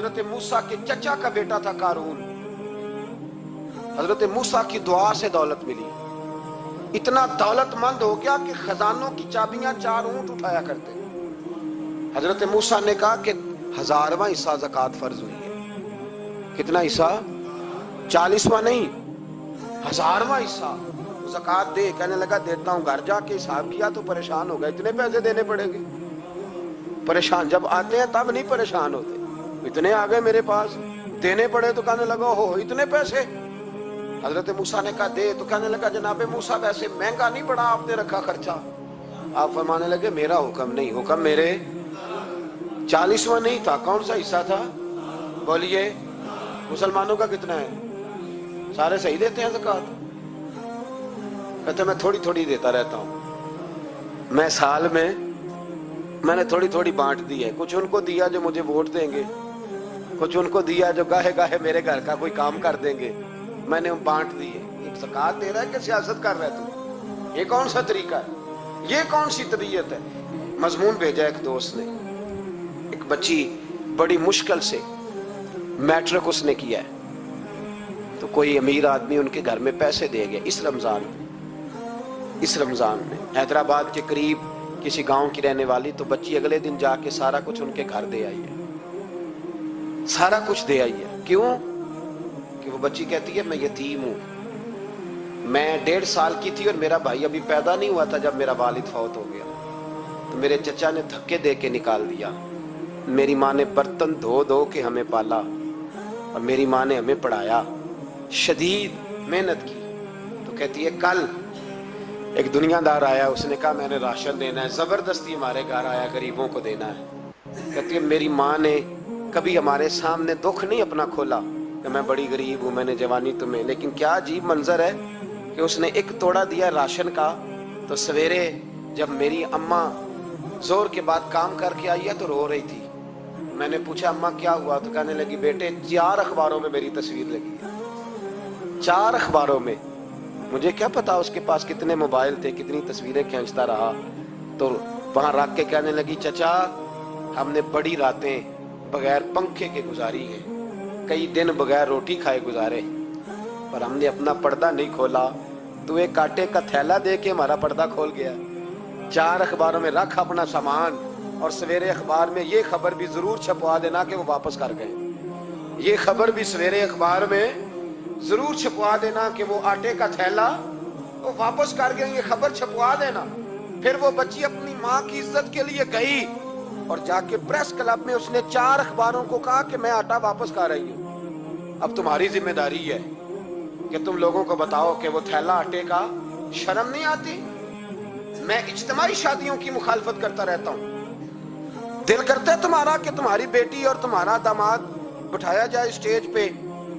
حضرت موسیٰ کے چچا کا بیٹا تھا قارون. حضرت موسیٰ کی دعا سے دولت ملی. اتنا دولت مند ہو گیا کہ خزانوں کی چابیاں 4 اونٹ اٹھایا کرتے. حضرت موسیٰ نے کہا کہ 1000واں حصہ زکوٰۃ فرض ہوئی ہے. کتنا حصہ؟ 40واں نہیں، 1000واں حصہ زکوٰۃ دے. کہنے لگا دیتا ہوں. گھر جا کے حساب کیا تو پریشان ہو گئے. اتنے پیسے دینے پڑیں گے. پریشان جب آتے ہیں تب نہیں پریشان ہوتے. اتنے آ گئے میرے پاس، دینے پڑے تو کہنے لگا ہو اتنے پیسے. حضرت موسیٰ نے کہا دے. تو کہنے لگا جناب موسیٰ ویسے مہنگا نہیں پڑا آپ نے رکھا خرچہ. آپ فرمانے لگے میرا حکم نہیں، حکم میرے 40واں نہیں تھا. کون سا حصہ تھا بولیے؟ مسلمانوں کا کتنا ہے؟ سارے صحیح دیتے ہیں زکوٰۃ؟ کہتے میں تھوڑی تھوڑی دیتا رہتا ہوں. میں سال میں نے تھوڑی تھوڑی بانٹ دی ہے. کچھ ان کو دیا جو مجھے ووٹ دیں گے، کچھ ان کو دیا جو گاہے گاہے میرے گھر کا کوئی کام کر دیں گے. میں نے بانٹ دی ہے. ایک زکوٰۃ دے رہا ہے کہ سیاست کر رہا ہے تو؟ یہ کون سا طریقہ ہے؟ یہ کون سی طبیعت ہے؟ مضمون بھیجا ایک دوست نے. ایک بچی بڑی مشکل سے میٹرک اس نے کیا ہے، تو کوئی امیر آدمی ان کے گھر میں پیسے دے گیا اس رمضان میں. حیدرآباد کے قریب کسی گاؤں کی رہنے والی. تو بچی اگلے دن جا کے سارا کچھ ان کے گھر دے آئی ہے. سارا کچھ دے آئی ہے. کیوں؟ کہ وہ بچی کہتی ہے میں یتیم ہوں. میں 1.5 سال کی تھی اور میرا بھائی ابھی پیدا نہیں ہوا تھا جب میرا والد فوت ہو گیا. تو میرے چچا نے دھکے دے کے نکال دیا. میری ماں نے برتن دھو دھو کے ہمیں پالا اور میری ماں نے ہمیں پڑھایا، شدید محنت کی. تو کہتی ہے کل ایک دنیا دار آیا، اس نے کہا میں نے راشن دینا ہے. زبردستی ہمارے گھر آیا، غریبوں کو دینا ہے. کہتی ہے میری ماں نے کبھی ہمارے سامنے دکھ نہیں اپنا کھولا کہ میں بڑی غریب ہوں، میں نے جوانی تمہیں. لیکن کیا عجیب منظر ہے کہ اس نے ایک توڑا دیا راشن کا. تو سویرے جب میری اماں زور کے بعد کام کر کے آئی ہے تو رو رہی تھی. میں نے پوچھا اماں کیا ہوا؟ تو کہنے لگی بیٹے 4 اخباروں میں میری تصویر لگی ہے. 4 اخباروں میں. مجھے کیا پتا اس کے پاس کتنے موبائل تھے، کتنی تصویریں کھینچتا رہا. تو وہاں رکھ کے کہنے لگی چچا ہم نے بڑی راتیں بغیر پنکھے کے گزاری ہیں، کئی دن بغیر روٹی کھائے گزارے، پر ہم نے اپنا پردہ نہیں کھولا. تو ایک آٹے کا تھیلا دے کے ہمارا پردہ کھول گیا. 4 اخباروں میں رکھ اپنا سامان، اور سویرے اخبار میں یہ خبر بھی ضرور چھپوا دینا کہ وہ واپس کر گئے. یہ خبر بھی سویرے اخبار میں ضرور چھپوا دینا کہ وہ آٹے کا تھیلا وہ واپس کر گئے. یہ خبر چھپوا دینا. پھر وہ بچی اپنی ماں کی عزت کے لیے گئی اور جا کے پریس کلب میں اس نے 4 اخباروں کو کہا کہ میں آٹا واپس کر رہی ہوں. اب تمہاری ذمہ داری ہے کہ تم لوگوں کو بتاؤ کہ وہ تھیلا آٹے کا. شرم نہیں آتی؟ میں اجتماعی شادیوں کی مخالفت کرتا رہتا ہوں. دل کرتا ہے تمہارا کہ تمہاری بیٹی اور تمہارا داماد بٹھایا جائے اسٹیج پہ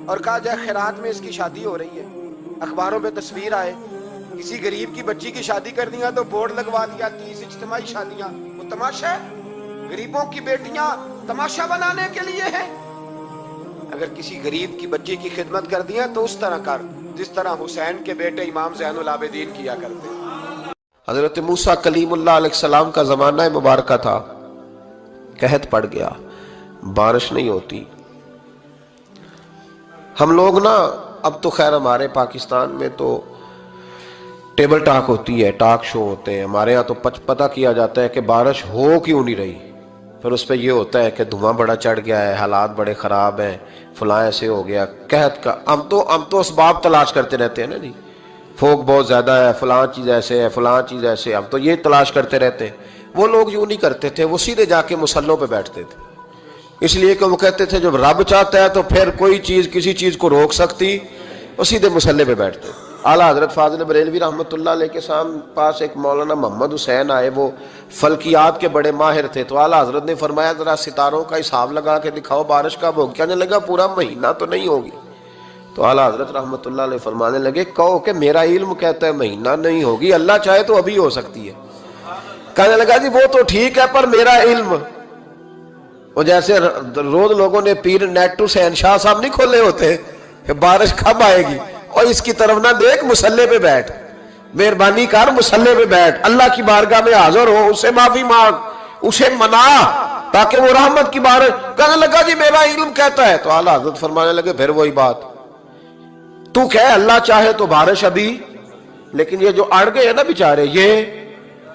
اور کہا جائے خیرات میں اس کی شادی ہو رہی ہے، اخباروں پہ تصویر آئے. کسی غریب کی بچی کی شادی کر دیا تو بورڈ لگوا دیا 30 اجتماعی شادیاں. وہ تماشا ہے؟ غریبوں کی بیٹیاں تماشا بنانے کے لیے ہیں. اگر کسی غریب کی بچی کی خدمت کر دیا تو اس طرح کر جس طرح حسین کے بیٹے امام زین العابدین کیا کرتے. حضرت موسیٰ کلیم اللہ علیہ السلام کا زمانہ مبارکہ تھا. قحط پڑ گیا، بارش نہیں ہوتی. ہم لوگ نا اب تو خیر ہمارے پاکستان میں تو ٹیبل ٹاک ہوتی ہے، ٹاک شو ہوتے ہیں. ہمارے ہاں تو پتہ کیا جاتا ہے کہ بارش ہو کیوں نہیں رہی. پھر اس پہ یہ ہوتا ہے کہ دھواں بڑا چڑھ گیا ہے، حالات بڑے خراب ہیں، فلاں ایسے ہو گیا قحط کا. ہم تو اسباب تلاش کرتے رہتے ہیں نا جی. فوق بہت زیادہ ہے، فلاں چیز ایسے ہے، فلاں چیز ایسے. ہم تو یہ تلاش کرتے رہتے ہیں. وہ لوگ یوں نہیں کرتے تھے، وہ سیدھے جا کے مسلوں پہ بیٹھتے تھے. اس لیے کہ وہ کہتے تھے جب رب چاہتا ہے تو پھر کوئی چیز کسی چیز کو روک سکتی. وہ سیدھے مسلے پہ بیٹھتے. اعلیٰ حضرت فاضل بریلوی رحمۃ اللہ علیہ کے پاس ایک مولانا محمد حسین آئے، وہ فلکیات کے بڑے ماہر تھے. تو اعلیٰ حضرت نے فرمایا ذرا ستاروں کا حساب لگا کے دکھاؤ بارش کب ہوگی. کہنے لگا پورا مہینہ تو نہیں ہوگی. تو اعلیٰ حضرت رحمۃ اللہ علیہ فرمانے لگے کہو کہ میرا علم کہتا ہے مہینہ نہیں ہوگی، اللہ چاہے تو ابھی ہو سکتی ہے. کہنے لگا جی وہ تو ٹھیک ہے پر میرا علم. وہ جیسے روز لوگوں نے پیر نیٹو حسین شاہ صاحب نہیں کھولے ہوتے کہ بارش کب آئے گی، اور اس کی طرف نہ دیکھ، مسلے پہ بیٹھ، مہربانی کر مسلے پہ بیٹھ، اللہ کی بارگاہ میں حاضر ہو، اسے معافی مانگ، اسے منا تاکہ وہ رحمت کی بارش. کہنے لگا جی میرا علم کہتا ہے. تو اعلیٰ حضرت فرمانے لگے پھر وہی بات, تو کہے اللہ چاہے تو بارش ابھی, لیکن یہ جو اڑ گئے ہیں نا بیچارے, یہ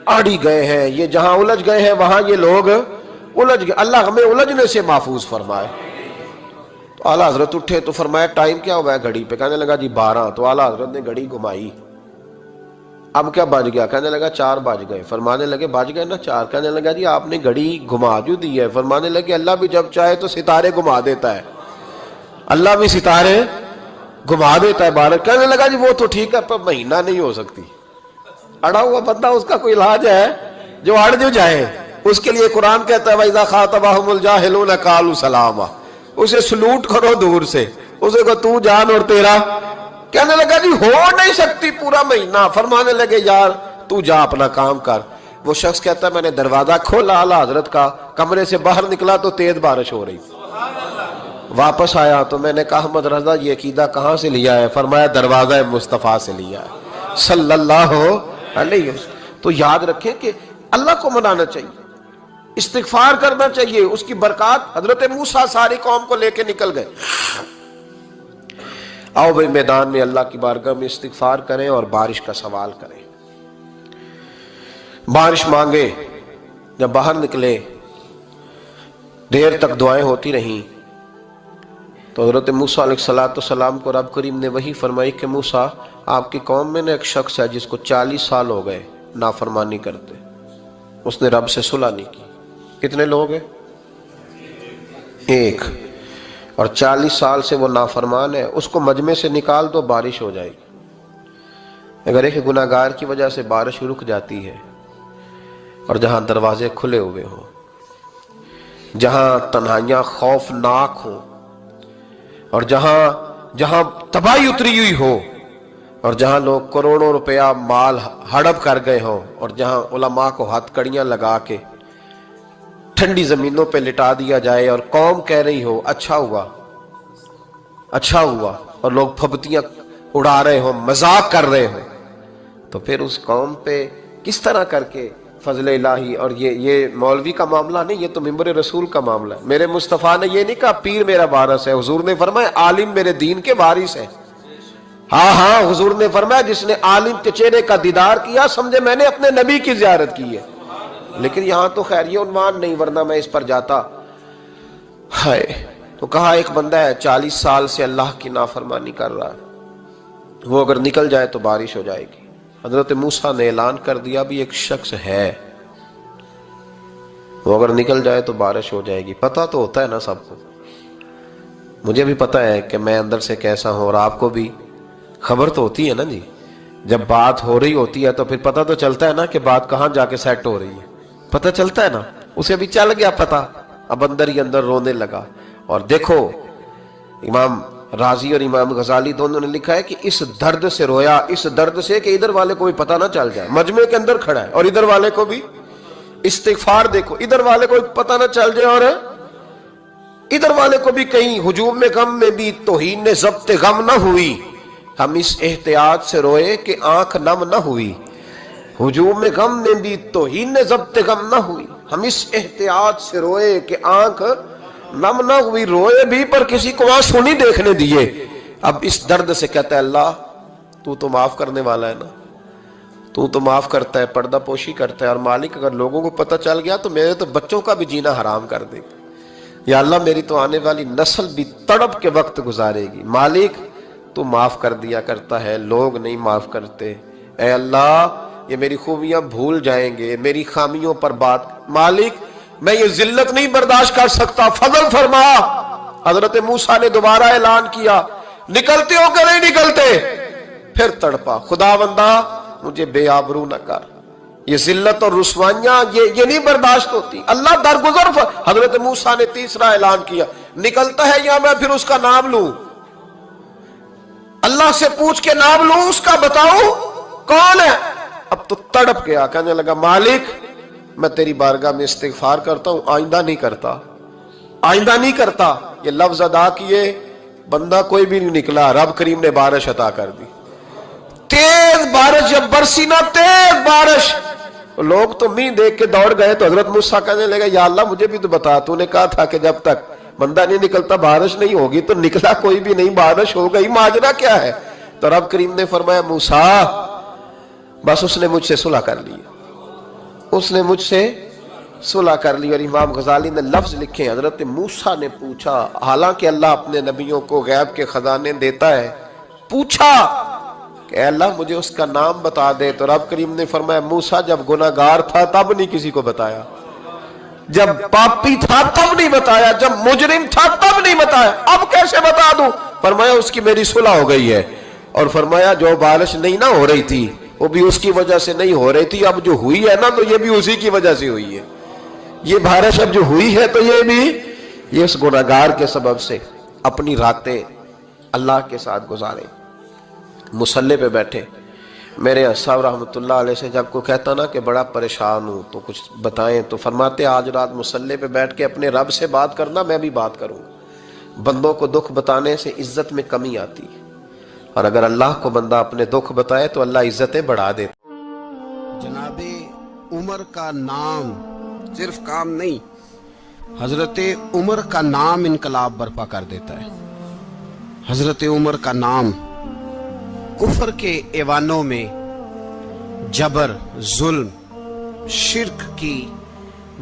اڑ ہی گئے ہیں, یہ جہاں الجھ گئے ہیں وہاں یہ لوگ الجھ گئے. اللہ ہمیں الجھنے سے محفوظ فرمائے. تو اعلیٰ حضرت اٹھے تو فرمایا ٹائم کیا ہوا ہے گھڑی پہ؟ کہنے لگا جی 12. تو اعلیٰ حضرت نے گھڑی گھمائی, اب کیا بج گیا؟ کہنے لگا 4 بج گئے. فرمانے لگے بج گئے نا 4. کہنے لگا جی آپ نے گھڑی گھما جو دی ہے. فرمانے لگے اللہ بھی جب چاہے تو ستارے گھما دیتا ہے, اللہ بھی ستارے گھما دیتا ہے بارش. کہنے لگا جی وہ تو ٹھیک ہے پر مہینہ نہیں ہو سکتی. اڑا ہوا بندہ اس کا کوئی علاج ہے جو اڑ جو جائے, اس کے لیے قرآن کہتا ہے وَإِذَا خَاطَبَهُمُ الْجَاهِلُونَ قَالُوا سَلَامًا. اسے سلوٹ کرو دور سے, اسے کو تو جان اور تیرا. کہنے لگا جی ہو نہیں سکتی پورا مہینہ. فرمانے لگے یار تو جا اپنا کام کر. وہ شخص کہتا ہے میں نے دروازہ کھولا اعلیٰ حضرت کا, کمرے سے باہر نکلا تو تیز بارش ہو رہی. واپس آیا تو میں نے کہا احمد رضا یہ عقیدہ کہاں سے لیا ہے؟ فرمایا دروازہ مصطفیٰ سے لیا ہے صلی اللہ علیہ وسلم. تو یاد رکھیں کہ اللہ کو منانا چاہیے, استغفار کرنا چاہیے, اس کی برکات. حضرت موسیٰ ساری قوم کو لے کے نکل گئے. آؤ بھائی میدان میں اللہ کی بارگاہ میں استغفار کریں اور بارش کا سوال کریں, بارش مانگے. جب باہر نکلے دیر تک دعائیں ہوتی رہیں تو حضرت موسیٰ علیہ السلام کو رب کریم نے وحی فرمائی کہ موسیٰ آپ کی قوم میں نے ایک شخص ہے جس کو 40 سال ہو گئے نافرمانی کرتے, اس نے رب سے صلح نہیں کی. کتنے لوگ ہیں؟ ایک. اور 40 سال سے وہ نافرمان ہے, اس کو مجمع سے نکال دو بارش ہو جائے گی. اگر ایک گناہگار کی وجہ سے بارش رک جاتی ہے اور جہاں دروازے کھلے ہوئے ہوں, جہاں تنہائیاں خوفناک ہوں, اور جہاں تباہی اتری ہوئی ہو, اور جہاں لوگ کروڑوں روپیہ مال ہڑپ کر گئے ہوں, اور جہاں علماء کو ہاتھ کڑیاں لگا کے ٹھنڈی زمینوں پہ لٹا دیا جائے اور قوم کہہ رہی ہو اچھا ہوا اچھا ہوا, اور لوگ پھبتیاں اڑا رہے ہوں, مذاق کر رہے ہوں, تو پھر اس قوم پہ کس طرح کر کے فضل الہی. اور یہ مولوی کا معاملہ نہیں, یہ تو ممبر رسول کا معاملہ ہے. میرے مصطفیٰ نے یہ نہیں کہا پیر میرا وارث ہے, حضور نے فرمایا عالم میرے دین کے وارث ہے. ہاں حضور نے فرمایا جس نے عالم کے چہرے کا دیدار کیا سمجھے میں نے اپنے نبی کی زیارت کی ہے. لیکن یہاں تو خیر یہ عنوان نہیں, ورنہ میں اس پر جاتا. ہائے, تو کہا ایک بندہ ہے 40 سال سے اللہ کی نافرمانی کر رہا ہے, وہ اگر نکل جائے تو بارش ہو جائے گی. حضرت موسیٰ نے اعلان کر دیا بھی ایک شخص ہے, وہ اگر نکل جائے تو بارش ہو جائے گی. پتہ تو ہوتا ہے نا سب کو, مجھے بھی پتہ ہے کہ میں اندر سے کیسا ہوں, اور آپ کو بھی خبر تو ہوتی ہے نا جی. جب بات ہو رہی ہوتی ہے تو پھر پتہ تو چلتا ہے نا کہ بات کہاں جا کے سیٹ ہو رہی ہے, پتہ چلتا ہے نا. اسے بھی چل گیا پتہ, اب اندر ہی اندر رونے لگا. اور دیکھو امام رازی اور امام غزالی دونوں نے لکھا ہے کہ اس درد سے رویا, اس درد سے کہ ادھر والے کو بھی پتہ نہ چل جائے, مجمع کے اندر کھڑا ہے اور ادھر والے کو بھی استغفار, دیکھو ادھر والے کو پتہ نہ چل جائے اور ادھر والے کو بھی کہیں ہجوم میں غم میں بھی توہین نے ضبط غم نہ ہوئی. ہم اس احتیاط سے روئے کہ آنکھ نم نہ ہوئی, ہجوم میں غم میں بھی توہین نے ضبط غم نہ ہوئی. ہم اس احتیاط سے روئے کہ آنکھ نم نہ ہوئی, روئے بھی پر کسی کو آنسو نہیں دیکھنے دیے. اب اس درد سے کہتا ہے اللہ تو تو معاف کرنے والا ہے نا, تو تو معاف کرتا ہے, پردہ پوشی کرتا ہے, اور مالک اگر لوگوں کو پتہ چل گیا تو میرے تو بچوں کا بھی جینا حرام کر دے گا. یا اللہ میری تو آنے والی نسل بھی تڑپ کے وقت گزارے گی. مالک تو معاف کر دیا کرتا ہے, لوگ نہیں معاف کرتے. اے اللہ یہ میری خوبیاں بھول جائیں گے, میری خامیوں پر بات. مالک میں یہ ذلت نہیں برداشت کر سکتا, فضل فرما. حضرت موسیٰ نے دوبارہ اعلان کیا نکلتے ہو کہ نہیں نکلتے؟ پھر تڑپا, خداوندا مجھے بے آبرو نہ کر, یہ ذلت اور رسوائیاں یہ نہیں برداشت ہوتی. اللہ درگزر. حضرت موسیٰ نے تیسرا اعلان کیا نکلتا ہے یا میں پھر اس کا نام لوں, اللہ سے پوچھ کے نام لوں اس کا, بتاؤ کون ہے. اب تو تڑپ گیا, کہنے لگا مالک میں تیری بارگاہ میں استغفار کرتا ہوں, آئندہ نہیں کرتا, آئندہ نہیں کرتا. یہ لفظ ادا کیے, بندہ کوئی بھی نہیں نکلا. رب کریم نے بارش عطا کر دی, تیز بارش. جب برسی نا تیز بارش, لوگ تو می دیکھ کے دوڑ گئے تو حضرت موسیٰ کہنے لگے یا اللہ مجھے بھی تو بتا، تو نے کہا تھا کہ جب تک بندہ نہیں نکلتا بارش نہیں ہوگی، تو نکلا کوئی بھی نہیں، بارش ہو گئی، ماجرا کیا ہے؟ تو رب کریم نے فرمایا موسیٰ بس اس نے مجھ سے صلح کر لی، اس نے مجھ سے صلح کر لی۔ اور امام غزالی نے لفظ لکھے، حضرت موسیٰ نے پوچھا، حالانکہ اللہ اپنے نبیوں کو غیب کے خزانے دیتا ہے، پوچھا کہ اے اللہ مجھے اس کا نام بتا دے، تو رب کریم نے فرمایا موسیٰ جب گناہگار تھا تب نہیں کسی کو بتایا، جب پاپی تھا تب نہیں بتایا، جب مجرم تھا تب نہیں بتایا، اب کیسے بتا دوں؟ فرمایا اس کی میری صلح ہو گئی ہے، اور فرمایا جو بارش نہیں نہ ہو رہی تھی وہ بھی اس کی وجہ سے نہیں ہو رہی تھی، اب جو ہوئی ہے نا تو یہ بھی اسی کی وجہ سے ہوئی ہے، یہ بارش اب جو ہوئی ہے تو یہ بھی یہ اس گناہگار کے سبب سے۔ اپنی راتیں اللہ کے ساتھ گزارے، مصلی پہ بیٹھے۔ میرے صاحب رحمۃ اللہ علیہ سے جب کوئی کہتا نا کہ بڑا پریشان ہوں تو کچھ بتائیں، تو فرماتے آج رات مصلی پہ بیٹھ کے اپنے رب سے بات کرنا، میں بھی بات کروں گا۔ بندوں کو دکھ بتانے سے عزت میں کمی آتی ہے، اور اگر اللہ کو بندہ اپنے دکھ بتائے تو اللہ عزتیں بڑھا دیتا۔ جناب عمر کا نام صرف کام نہیں، حضرت عمر کا نام انقلاب برپا کر دیتا ہے۔ حضرت عمر کا نام کفر کے ایوانوں میں جبر، ظلم، شرک کی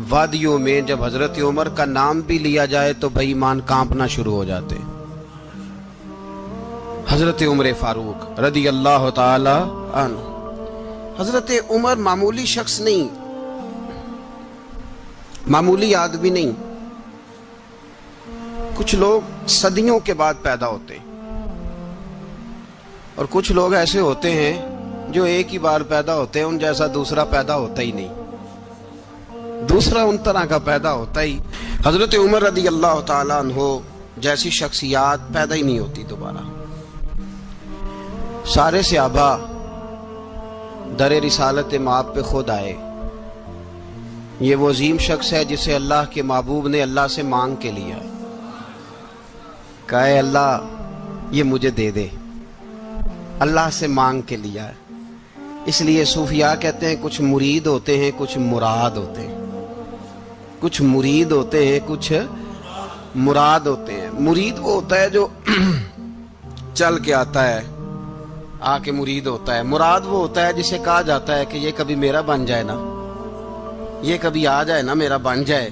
وادیوں میں جب حضرت عمر کا نام بھی لیا جائے تو بے ایمان کانپنا شروع ہو جاتے۔ حضرت عمر فاروق رضی اللہ تعالی عنہ، حضرت عمر معمولی شخص نہیں، معمولی آدمی نہیں۔ کچھ لوگ صدیوں کے بعد پیدا ہوتے ہیں، اور کچھ لوگ ایسے ہوتے ہیں جو ایک ہی بار پیدا ہوتے ہیں، ان جیسا دوسرا پیدا ہوتا ہی نہیں، دوسرا ان طرح کا پیدا ہوتا ہی۔ حضرت عمر رضی اللہ تعالیٰ عنہ جیسی شخصیات پیدا ہی نہیں ہوتی دوبارہ۔ سارے صحابہ در رسالت مآب پہ خود آئے۔ یہ وہ عظیم شخص ہے جسے اللہ کے محبوب نے اللہ سے مانگ کے لیا، کہا اے اللہ یہ مجھے دے دے، اللہ سے مانگ کے لیا ہے۔ اس لیے صوفیاء کہتے ہیں کچھ مرید ہوتے ہیں کچھ مراد ہوتے ہیں، کچھ مرید ہوتے ہیں کچھ مراد ہوتے ہیں۔ مرید وہ ہوتا ہے جو چل کے آتا ہے، آ کے مرید ہوتا ہے۔ مراد وہ ہوتا ہے جسے کہا جاتا ہے کہ یہ کبھی میرا بن جائے نا، یہ کبھی آ جائے نا، میرا بن جائے،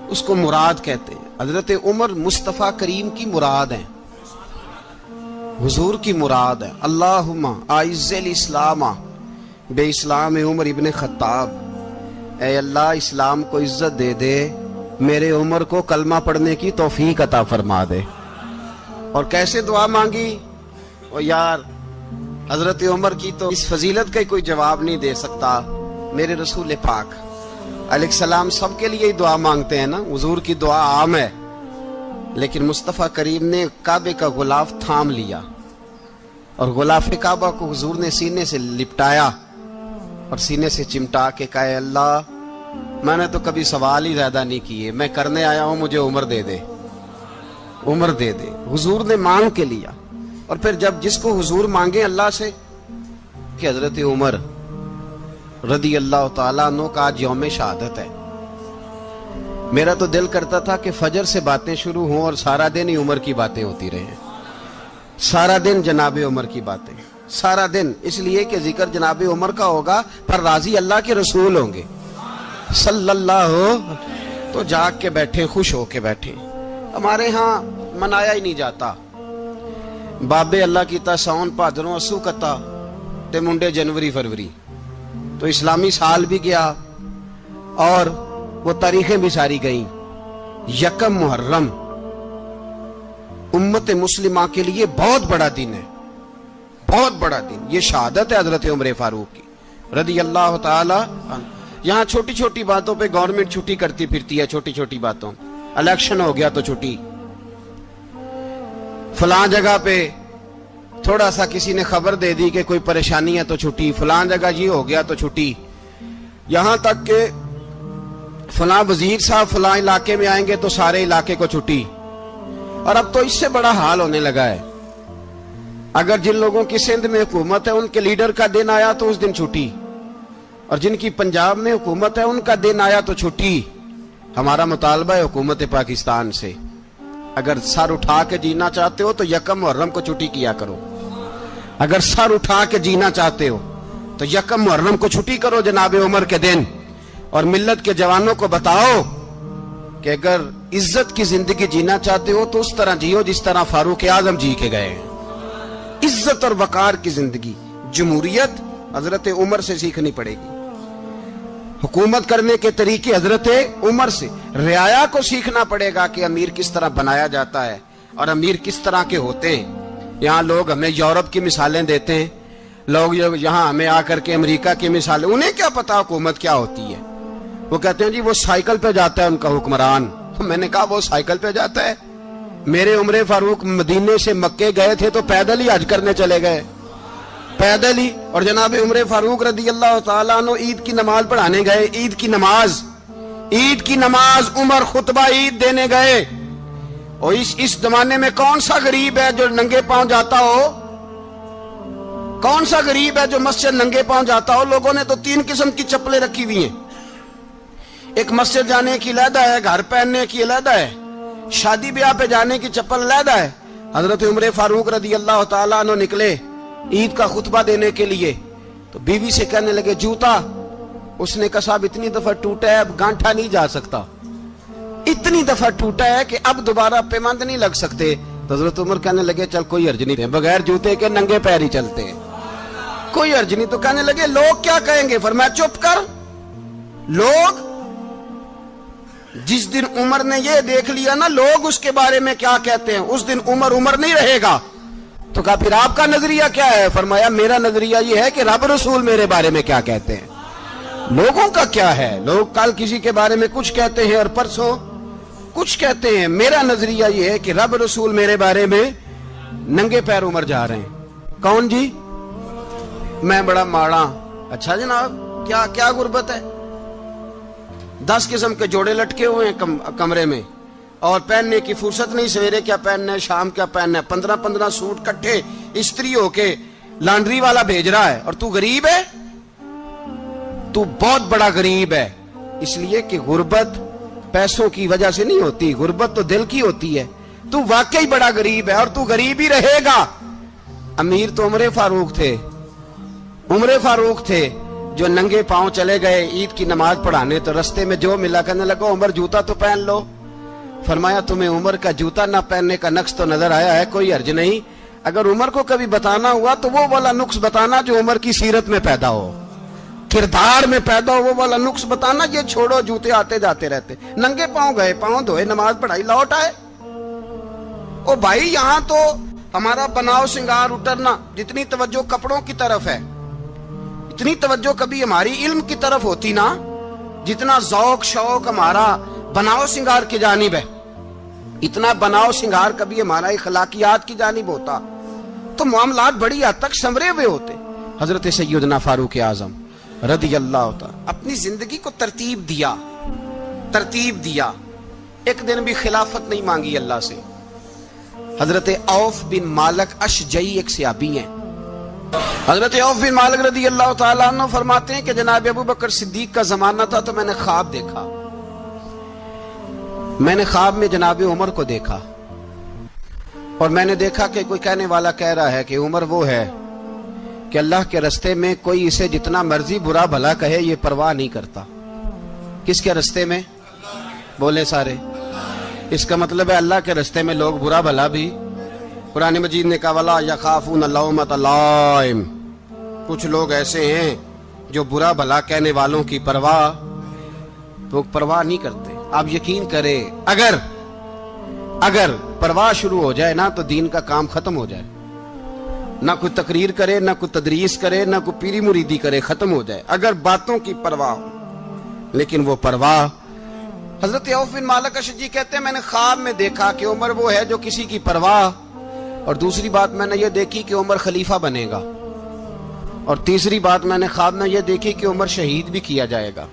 اس کو مراد کہتے ہیں۔ حضرت عمر مصطفیٰ کریم کی مراد ہیں، حضور کی مراد ہے۔ اللہم اعز الاسلام بے اسلام عمر ابن خطاب، اے اللہ اسلام کو عزت دے دے، میرے عمر کو کلمہ پڑھنے کی توفیق عطا فرما دے۔ اور کیسے دعا مانگی؟ او یار حضرت عمر کی تو اس فضیلت کا کوئی جواب نہیں دے سکتا، میرے رسول پاک علیہ السلام سب کے لیے ہی دعا مانگتے ہیں نا، حضور کی دعا عام ہے، لیکن مصطفیٰ کریم نے کعبے کا غلاف تھام لیا، اور غلاف کعبہ کو حضور نے سینے سے لپٹایا اور سینے سے چمٹا کے کہا اے اللہ میں نے تو کبھی سوال ہی زیادہ نہیں کیے، میں کرنے آیا ہوں، مجھے عمر دے دے، عمر دے دے۔ حضور نے مانگ کے لیا، اور پھر جب جس کو حضور مانگے اللہ سے کہ حضرت عمر رضی اللہ تعالیٰ عنہ کا آج یوم شہادت ہے، میرا تو دل کرتا تھا کہ فجر سے باتیں شروع ہوں اور سارا دن ہی عمر کی باتیں ہوتی رہیں، سارا دن جناب عمر کی باتیں، سارا دن، اس لیے کہ ذکر جناب عمر کا ہوگا پر راضی اللہ کے رسول ہوں گے صلی اللہ، تو جاگ کے بیٹھے، خوش ہو کے بیٹھے۔ ہمارے ہاں منایا ہی نہیں جاتا، بابے اللہ کیتا ساؤن بھادروں اسو کتا تے منڈے جنوری فروری، تو اسلامی سال بھی گیا اور وہ تاریخیں بھی ساری گئیں۔ یکم محرم امت مسلمہ کے لیے بہت بڑا دن ہے، بہت بڑا دن، یہ شہادت ہے حضرت عمر فاروق کی رضی اللہ تعالی عنہ۔ یہاں چھوٹی چھوٹی باتوں پہ گورنمنٹ چھٹی کرتی پھرتی ہے، چھوٹی چھوٹی باتوں، الیکشن ہو گیا تو چھٹی، فلاں جگہ پہ تھوڑا سا کسی نے خبر دے دی کہ کوئی پریشانی ہے تو چھٹی، فلاں جگہ یہ ہو گیا تو چھٹی، یہاں تک کہ فلاں وزیر صاحب فلاں علاقے میں آئیں گے تو سارے علاقے کو چھٹی۔ اور اب تو اس سے بڑا حال ہونے لگا ہے، اگر جن لوگوں کی سندھ میں حکومت ہے ان کے لیڈر کا دن آیا تو اس دن چھٹی، اور جن کی پنجاب میں حکومت ہے ان کا دن آیا تو چھٹی. ہمارا مطالبہ ہے حکومت پاکستان سے, اگر سر اٹھا کے جینا چاہتے ہو تو یکم محرم کو چھٹی کیا کرو. اگر سر اٹھا کے جینا چاہتے ہو تو یکم محرم کو چھٹی کرو جناب عمر کے دن, اور ملت کے جوانوں کو بتاؤ کہ اگر عزت کی زندگی جینا چاہتے ہو تو اس طرح جیو جس طرح فاروق اعظم جی کے گئے. عزت اور وقار کی زندگی, جمہوریت حضرت عمر سے سیکھنی پڑے گی. حکومت کرنے کے طریقے حضرت عمر سے. رعایا کو سیکھنا پڑے گا کہ امیر کس طرح بنایا جاتا ہے اور امیر کس طرح کے ہوتے ہیں. یہاں لوگ ہمیں یورپ کی مثالیں دیتے ہیں, لوگ یہاں ہمیں آ کر کے امریکہ کی مثالیں, انہیں کیا پتا حکومت کیا ہوتی ہے. وہ کہتے ہیں جی وہ سائیکل پہ جاتا ہے ان کا حکمران. میں نے کہا وہ سائیکل پہ جاتا ہے؟ میرے عمر فاروق مدینے سے مکے گئے تھے تو پیدل ہی حج کرنے چلے گئے, پیدل ہی. اور جناب عمر فاروق رضی اللہ تعالیٰ عنہ عید کی نماز پڑھانے گئے. عید کی نماز عمر خطبہ عید دینے گئے. اور اس زمانے میں کون سا غریب ہے جو ننگے پاؤں جاتا ہو؟ کون سا غریب ہے جو مسجد ننگے پاؤں جاتا ہو؟ لوگوں نے تو 3 قسم کی چپلیں رکھی ہوئی ہیں. ایک مسجد جانے کی علیحدہ ہے, گھر پہننے کی علیحدہ ہے, شادی بیاہ پہ جانے کی چپل علیحدہ ہے. حضرت عمر فاروق رضی اللہ تعالیٰ عنہ نکلے عید کا خطبہ دینے کے لیے تو بیوی سے کہنے لگے جوتا. اس نے کہا صاحب اتنی دفعہ ٹوٹا ہے اب گانٹھا نہیں جا سکتا, اتنی دفعہ ٹوٹا ہے کہ اب دوبارہ پیمند نہیں لگ سکتے. تو حضرت عمر کہنے لگے چل کوئی حرج نہیں, بغیر جوتے کے ننگے پیر ہی چلتے ہیں, کوئی حرج نہیں. تو کہنے لگے لوگ کیا کہیں گے؟ فرمایا چپ کر. لوگ جس دن عمر نے یہ دیکھ لیا نا لوگ اس کے بارے میں کیا کہتے ہیں, اس دن عمر نہیں رہے گا. تو کہا پھر آپ کا نظریہ کیا ہے؟ فرمایا میرا نظریہ یہ ہے کہ رب رسول میرے بارے میں کیا کہتے ہیں. لوگوں کا کیا ہے؟ لوگ کل کسی کے بارے میں کچھ کہتے ہیں اور پرسوں کچھ کہتے ہیں. میرا نظریہ یہ ہے کہ رب رسول میرے بارے میں ننگے پیر عمر جا رہے ہیں. کون جی؟ میں بڑا ماڑا. اچھا جناب کیا غربت ہے؟ 10 قسم کے جوڑے لٹکے ہوئے ہیں کمرے میں اور پہننے کی فرصت نہیں. سویرے کیا پہننا ہے, شام کیا پہننا ہے, 15 سوٹ کٹھے استری ہو کے لانڈری والا بھیج رہا ہے, اور تو غریب ہے. تو بہت بڑا غریب ہے. اس لیے کہ غربت پیسوں کی وجہ سے نہیں ہوتی, غربت تو دل کی ہوتی ہے. تو واقعی بڑا غریب ہے اور تو غریب ہی رہے گا. امیر تو عمر فاروق تھے جو ننگے پاؤں چلے گئے عید کی نماز پڑھانے. تو رستے میں جو ملا کہنے لگا عمر جوتا تو پہن لو. فرمایا تمہیں عمر کا جوتا نہ پہننے کا نقص تو نظر آیا ہے, کوئی حرج نہیں. اگر عمر کو کبھی بتانا ہوا تو وہ والا نقص بتانا جو عمر کی سیرت میں پیدا ہو, کردار میں پیدا ہو, وہ والا نقص بتانا. یہ چھوڑو جوتے آتے جاتے رہتے, ننگے پاؤں گئے, پاؤں دھوئے, نماز پڑھائی, لوٹ آئے. او بھائی یہاں تو ہمارا بناؤ سنگار اترنا, جتنی توجہ کپڑوں کی طرف ہے اتنی توجہ کبھی ہماری علم کی طرف ہوتی نا, جتنا ذوق شوق ہمارا بناؤ سنگار کی جانب ہے, اتنا بناؤ سنگار کبھی ہمارا اخلاقیات کی جانب ہوتا تو معاملات بڑی حد تک سنورے ہوئے ہوتے. حضرت سیدنا فاروق اعظم رضی اللہ تعالی اپنی زندگی کو ترتیب دیا. ایک دن بھی خلافت نہیں مانگی اللہ سے. حضرت عوف بن مالک اشجعی ایک صحابی ہیں. حضرت عوف بن مالک رضی اللہ تعالیٰ عنہ فرماتے ہیں کہ جناب ابو بکر صدیق کا زمانہ تھا تو میں نے خواب دیکھا. میں نے خواب میں جناب عمر کو دیکھا اور میں نے دیکھا کہ کوئی کہنے والا کہہ رہا ہے کہ عمر وہ ہے کہ اللہ کے رستے میں کوئی اسے جتنا مرضی برا بھلا کہے یہ پرواہ نہیں کرتا. کس کے رستے میں؟ بولے سارے. اس کا مطلب ہے اللہ کے رستے میں لوگ برا بھلا بھی. قرآن مجید نے کہا وَلَا يَخَافُونَ لَوْمَةَ لَائِمٍ. کچھ لوگ ایسے ہیں جو برا بھلا کہنے والوں کی پرواہ نہیں کرتے. آپ یقین کریں اگر پرواہ شروع ہو جائے نا تو دین کا کام ختم ہو جائے. نہ کوئی تقریر کرے, نہ کوئی تدریس کرے, نہ کوئی پیری مریدی کرے, ختم ہو جائے اگر باتوں کی پرواہ ہو. لیکن وہ پرواہ. حضرت عوف بن مالک اشجعی کہتے ہیں میں نے خواب میں دیکھا کہ عمر وہ ہے جو کسی کی پرواہ, اور دوسری بات میں نے یہ دیکھی کہ عمر خلیفہ بنے گا, اور تیسری بات میں نے خواب میں یہ دیکھی کہ عمر شہید بھی کیا جائے گا,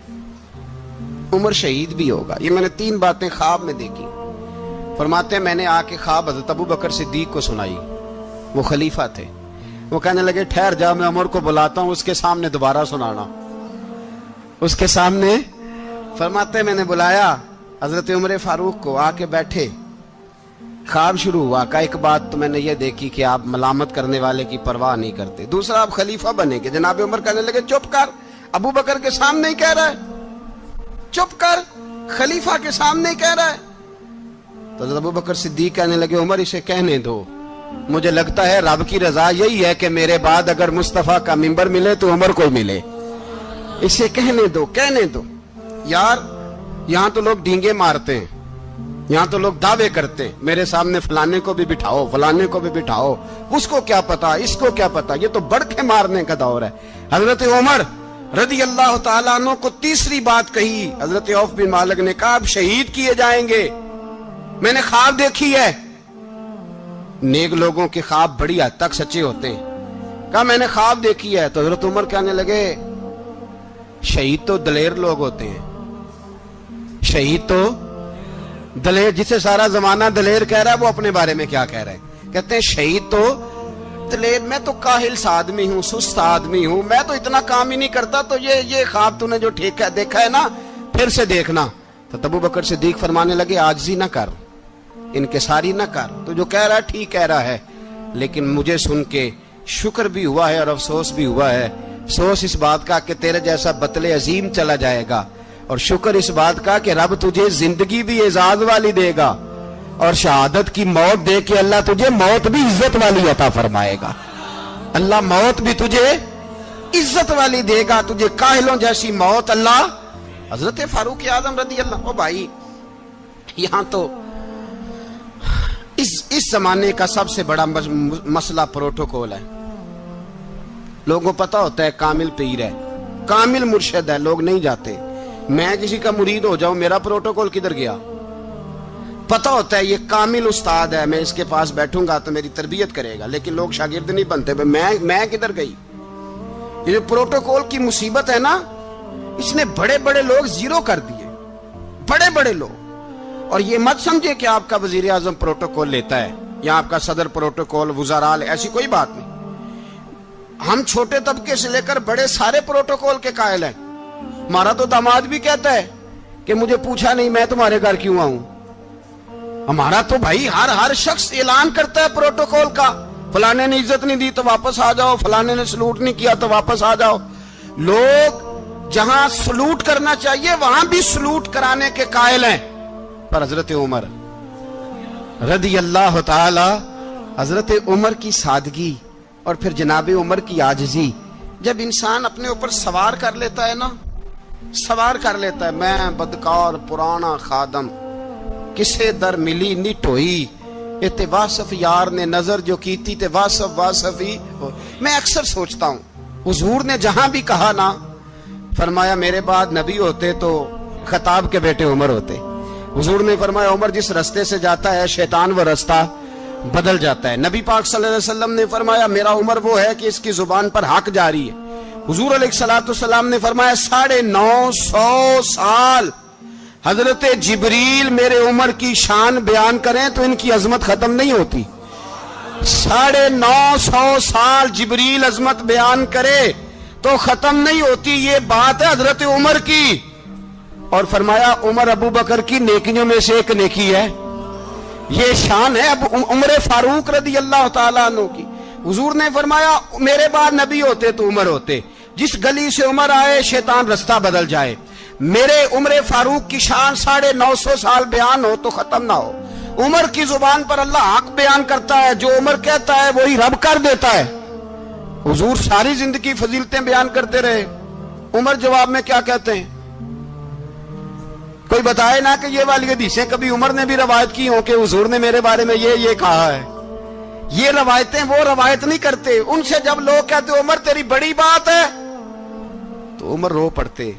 عمر شہید بھی ہوگا. یہ میں نے 3 باتیں خواب میں دیکھی. فرماتے ہیں میں نے آ کے خواب حضرت ابو بکر صدیق کو سنائی, وہ خلیفہ تھے. وہ کہنے لگے ٹھہر جا, میں عمر کو بلاتا ہوں, اس کے سامنے دوبارہ سنانا. اس کے سامنے فرماتے میں نے بلایا حضرت عمر فاروق کو، آ کے بیٹھے، خواب شروع ہوا کہ ایک بات تو میں نے یہ دیکھی کہ آپ ملامت کرنے والے کی پرواہ نہیں کرتے، دوسرا آپ خلیفہ بنے گے۔ جناب عمر کہنے لگے چپ کر، ابو بکر کے سامنے ہی کہہ رہا ہے، چپ کر، خلیفہ کے سامنے ہی کہہ رہا ہے۔ تو حضرت ابو بکر صدیق کہنے لگے عمر اسے کہنے دو، مجھے لگتا ہے رب کی رضا یہی ہے کہ میرے بعد اگر مصطفیٰ کا منبر ملے تو عمر کو ملے، اسے کہنے دو، کہنے دو۔ یار یہاں تو لوگ ڈینگے مارتے ہیں، یہاں تو لوگ دعوے کرتے ہیں میرے سامنے فلانے کو بھی بٹھاؤ، فلانے کو بھی بٹھاؤ، اس کو کیا پتا، اس کو کیا پتا، یہ تو بڑھ کے مارنے کا دور ہے۔ حضرت عمر رضی اللہ تعالیٰ عنہ کو تیسری بات کہی، حضرت عوف بن مالک نے کہا آپ شہید کیے جائیں گے، میں نے خواب دیکھی ہے۔ نیک لوگوں کے خواب بڑی حد تک سچے ہوتے ہیں، کہا میں نے خواب دیکھی ہے۔ تو حضرت عمر کہنے لگے شہید تو دلیر لوگ ہوتے ہیں، شہید تو دلیر، جسے سارا زمانہ دلیر کہہ رہا ہے وہ اپنے بارے میں کیا کہہ رہے ہیں، کہتے ہیں شہید تو دلیر، میں تو کاہل سا آدمی ہوں، سست آدمی ہوں، میں تو اتنا کام ہی نہیں کرتا، تو یہ خواب تو نے جو ٹھیک ہے دیکھا ہے نا پھر سے دیکھنا۔ تو ابو بکر صدیق فرمانے لگے عاجزی نہ کر، انکساری نہ کر، تو جو کہہ رہا ہے ٹھیک کہہ رہا ہے، لیکن مجھے سن کے شکر بھی ہوا ہے اور افسوس بھی ہوا ہے۔ افسوس اس بات کا کہ تیرے جیسا بطل عظیم چلا جائے گا، اور شکر اس بات کا کہ رب تجھے زندگی بھی اعزاز والی دے گا، اور شہادت کی موت دے کے اللہ تجھے موت بھی عزت والی عطا فرمائے گا۔ اللہ موت بھی تجھے عزت والی دے گا، تجھے کاہلوں جیسی موت اللہ۔ حضرت فاروق اعظم رضی اللہ، او بھائی یہاں تو اس زمانے کا سب سے بڑا مسئلہ پروٹوکول ہے۔ لوگوں پتہ ہوتا ہے کامل پیر ہے، کامل مرشد ہے، لوگ نہیں جاتے۔ میں کسی کا مرید ہو جاؤں، میرا پروٹوکول کدھر گیا؟ پتہ ہوتا ہے یہ کامل استاد ہے، میں اس کے پاس بیٹھوں گا تو میری تربیت کرے گا، لیکن لوگ شاگرد نہیں بنتے، میں کدھر گئی؟ یہ جو پروٹوکول کی مصیبت ہے نا، اس نے بڑے بڑے لوگ زیرو کر دیے، بڑے بڑے لوگ۔ اور یہ مت سمجھے کہ آپ کا وزیر اعظم پروٹوکول لیتا ہے یا آپ کا صدر پروٹوکول، وزراء، ایسی کوئی بات نہیں۔ ہم چھوٹے طبقے سے لے کر بڑے سارے پروٹوکول کے قائل ہیں۔ ہمارا تو داماد بھی کہتا ہے کہ مجھے پوچھا نہیں میں تمہارے گھر کیوں آؤں۔ ہمارا تو بھائی ہر شخص اعلان کرتا ہے پروٹوکول کا، فلانے نے عزت نہیں دی تو واپس آ جاؤ، فلانے نے سلوٹ نہیں کیا تو واپس آ جاؤ۔ لوگ جہاں سلوٹ کرنا چاہیے وہاں بھی سلوٹ کرانے کے قائل ہیں۔ پر حضرت عمر رضی اللہ تعالی، حضرت عمر کی سادگی اور پھر جناب عمر کی عاجزی، جب انسان اپنے اوپر سوار کر لیتا ہے نا، سوار کر لیتا ہے، میں بدکار پرانا خادم، کسے در ملی نٹ ہوئی، تے واصف یار نے نظر جو کیتی تے واصف ہی۔ میں اکثر سوچتا ہوں حضور نے جہاں بھی کہا نا، فرمایا میرے بعد نبی ہوتے تو خطاب کے بیٹے عمر ہوتے۔ حضور نے فرمایا عمر جس رستے سے جاتا ہے شیطان وہ رستہ بدل جاتا ہے۔ نبی پاک صلی اللہ علیہ وسلم نے فرمایا میرا عمر وہ ہے کہ اس کی زبان پر حق جاری ہے۔ حضور علیہ الصلوۃ نے فرمایا 950 سال حضرت جبریل میرے عمر کی شان بیان کریں تو ان کی عظمت ختم نہیں ہوتی۔ 950 سال جبریل عظمت بیان کرے تو ختم نہیں ہوتی۔ یہ بات ہے حضرت عمر کی، اور فرمایا عمر ابو بکر کی نیکیوں میں سے ایک نیکی ہے، یہ شان ہے اب عمر فاروق رضی اللہ تعالیٰ عنہ کی۔ حضور نے فرمایا میرے بعد نبی ہوتے تو عمر ہوتے، جس گلی سے عمر آئے شیطان رستہ بدل جائے۔ میرے عمر فاروق کی شان 950 سال بیان ہو تو ختم نہ ہو۔ عمر کی زبان پر اللہ حق بیان کرتا ہے، جو عمر کہتا ہے وہی رب کر دیتا ہے۔ حضور ساری زندگی فضیلتیں بیان کرتے رہے، عمر جواب میں کیا کہتے ہیں؟ کوئی بتائے نا کہ یہ والی حدیثیں کبھی عمر نے بھی روایت کی ہوں کہ حضور نے میرے بارے میں یہ کہا ہے۔ یہ روایتیں وہ روایت نہیں کرتے، ان سے جب لوگ کہتے عمر تیری بڑی بات ہے تو عمر رو پڑتے،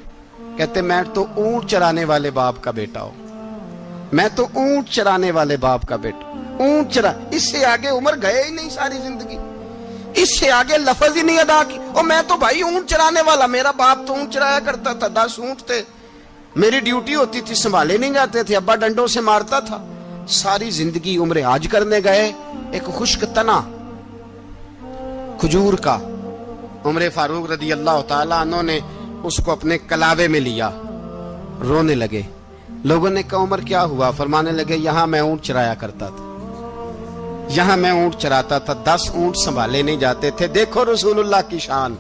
کہتے میں تو اونٹ چرانے والے باپ کا بیٹا ہوں، میں تو اونٹ چرانے والے باپ کا بیٹا، اونٹ چرا۔ اس سے آگے عمر گئے ہی نہیں ساری زندگی، اس سے آگے لفظ ہی نہیں ادا کی۔ اور میں تو بھائی اونٹ چرانے والا، میرا باپ تو اونٹ چرایا کرتا تھا، 10 اونٹ تھے، میری ڈیوٹی ہوتی تھی، سنبھالے نہیں جاتے تھے، ابا ڈنڈوں سے مارتا تھا۔ ساری زندگی عمر حج کرنے گئے، ایک خشک تنا کھجور کا عمر فاروق رضی اللہ تعالیٰ عنہ نے اس کو اپنے کلاوے میں لیا، رونے لگے۔ لوگوں نے کہا عمر کیا ہوا؟ فرمانے لگے یہاں میں اونٹ چرایا کرتا تھا، یہاں میں اونٹ چراتا تھا، 10 اونٹ سنبھالے نہیں جاتے تھے، دیکھو رسول اللہ کی شان،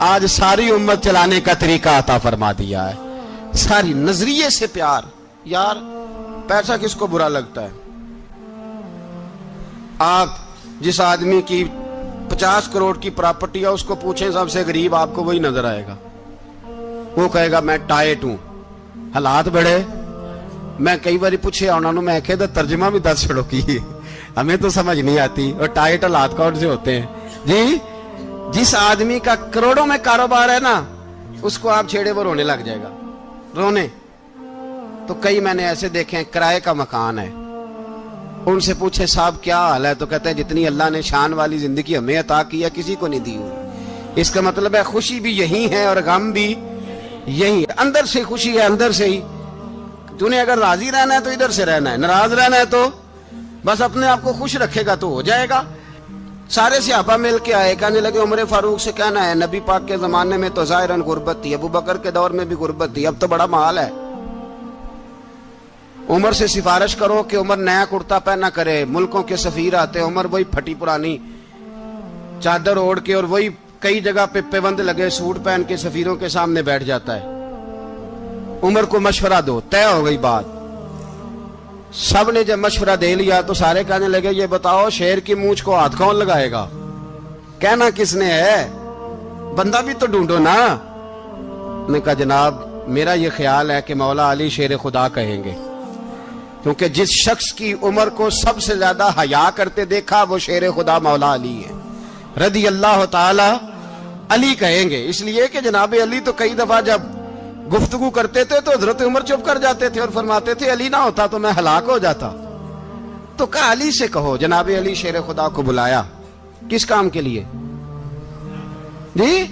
آج ساری امت چلانے کا طریقہ عطا فرما دیا ہے۔ ساری نظریے سے پیار۔ یار پیسہ کس کو برا لگتا ہے؟ آپ جس آدمی کی 50 کروڑ کی پراپرٹی ہے اس کو پوچھیں سب سے غریب، آپ کو وہی نظر آئے گا۔ وہ کہے گا میں ٹائٹ ہوں، حالات بڑے۔ میں کئی بار پوچھے انہوں نے، میں کہتا ترجمہ بھی 10 چھڑوں کی، ہمیں تو سمجھ نہیں آتی، اور ٹائٹ حالات کون سے ہوتے ہیں جی؟ جس آدمی کا کروڑوں میں کاروبار ہے نا، اس کو آپ چھیڑے وہ رونے لگ جائے گا، رونے۔ تو کئی میں نے ایسے دیکھے ہیں کرائے کا مکان ہے، ان سے پوچھے صاحب کیا حال ہے، تو کہتے ہیں جتنی اللہ نے شان والی زندگی ہمیں عطا کی ہے کسی کو نہیں دی ہوئی۔ اس کا مطلب ہے خوشی بھی یہی ہے اور غم بھی یہی ہے، اندر سے خوشی ہے، اندر سے ہی۔ تو نے اگر راضی رہنا ہے تو ادھر سے رہنا ہے، ناراض رہنا ہے تو بس اپنے آپ کو خوش رکھے گا تو ہو جائے گا۔ سارے صحابہ مل کے آئے، کہنے لگے عمر فاروق سے کہنا ہے نبی پاک کے زمانے میں تو ظاہراً غربت تھی، ابو بکر کے دور میں بھی غربت تھی، اب تو بڑا مال ہے، عمر سے سفارش کرو کہ عمر نیا کرتا پہنا کرے۔ ملکوں کے سفیر آتے، عمر وہی پھٹی پرانی چادر اوڑھ کے اور وہی کئی جگہ پہ پیوند لگے سوٹ پہن کے سفیروں کے سامنے بیٹھ جاتا ہے۔ عمر کو مشورہ دو، طے ہو گئی بات۔ سب نے جب مشورہ دے لیا تو سارے کہنے لگے یہ بتاؤ شیر کی مونچھ کو ہاتھ کون لگائے گا؟ کہنا کس نے ہے؟ بندہ بھی تو ڈھونڈو نا۔ نے کہا جناب میرا یہ خیال ہے کہ مولا علی شیر خدا کہیں گے، کیونکہ جس شخص کی عمر کو سب سے زیادہ حیا کرتے دیکھا وہ شیر خدا مولا علی ہے، رضی اللہ تعالی علی کہیں گے۔ اس لیے کہ جناب علی تو کئی دفعہ جب گفتگو کرتے تھے تو حضرت عمر چپ کر جاتے تھے اور فرماتے تھے علی نہ ہوتا تو میں ہلاک ہو جاتا۔ تو کہا علی سے کہو۔ جناب علی شیر خدا کو بلایا، کس کام کے لیے جی؟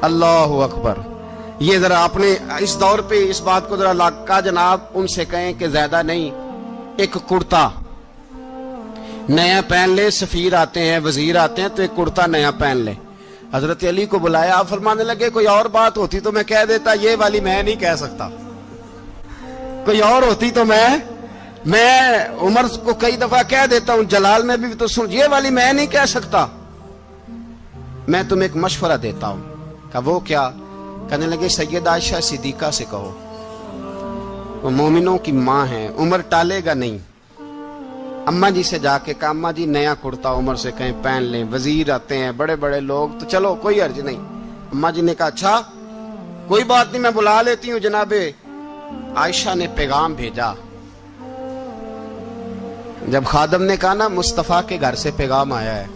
اللہ اکبر۔ یہ ذرا اپنے اس دور پہ اس بات کو ذرا لاکا جناب ان سے کہیں کہ زیادہ نہیں، ایک کرتا نیا پہن لے، سفیر آتے ہیں وزیر آتے ہیں تو ایک کرتا نیا پہن لے۔ حضرت علی کو بلایا، آپ فرمانے لگے کوئی اور بات ہوتی تو میں کہہ دیتا، یہ والی میں نہیں کہہ سکتا، کوئی اور ہوتی تو میں عمر کو کئی دفعہ کہہ دیتا ہوں، جلال میں بھی تو سن، یہ والی میں نہیں کہہ سکتا، میں تمہیں ایک مشورہ دیتا ہوں۔ کہا وہ کیا؟ کہنے لگے سیدہ عائشہ صدیقہ سے کہو، وہ مومنوں کی ماں ہیں، عمر ٹالے گا نہیں۔ اماں جی سے جا کے کہا اماں جی نیا کرتا عمر سے کہیں پہن لیں، وزیر آتے ہیں بڑے بڑے لوگ تو چلو کوئی حرج نہیں۔ اماں جی نے کہا اچھا کوئی بات نہیں میں بلا لیتی ہوں۔ جناب عائشہ نے پیغام بھیجا، جب خادم نے کہا نا مصطفیٰ کے گھر سے پیغام آیا ہے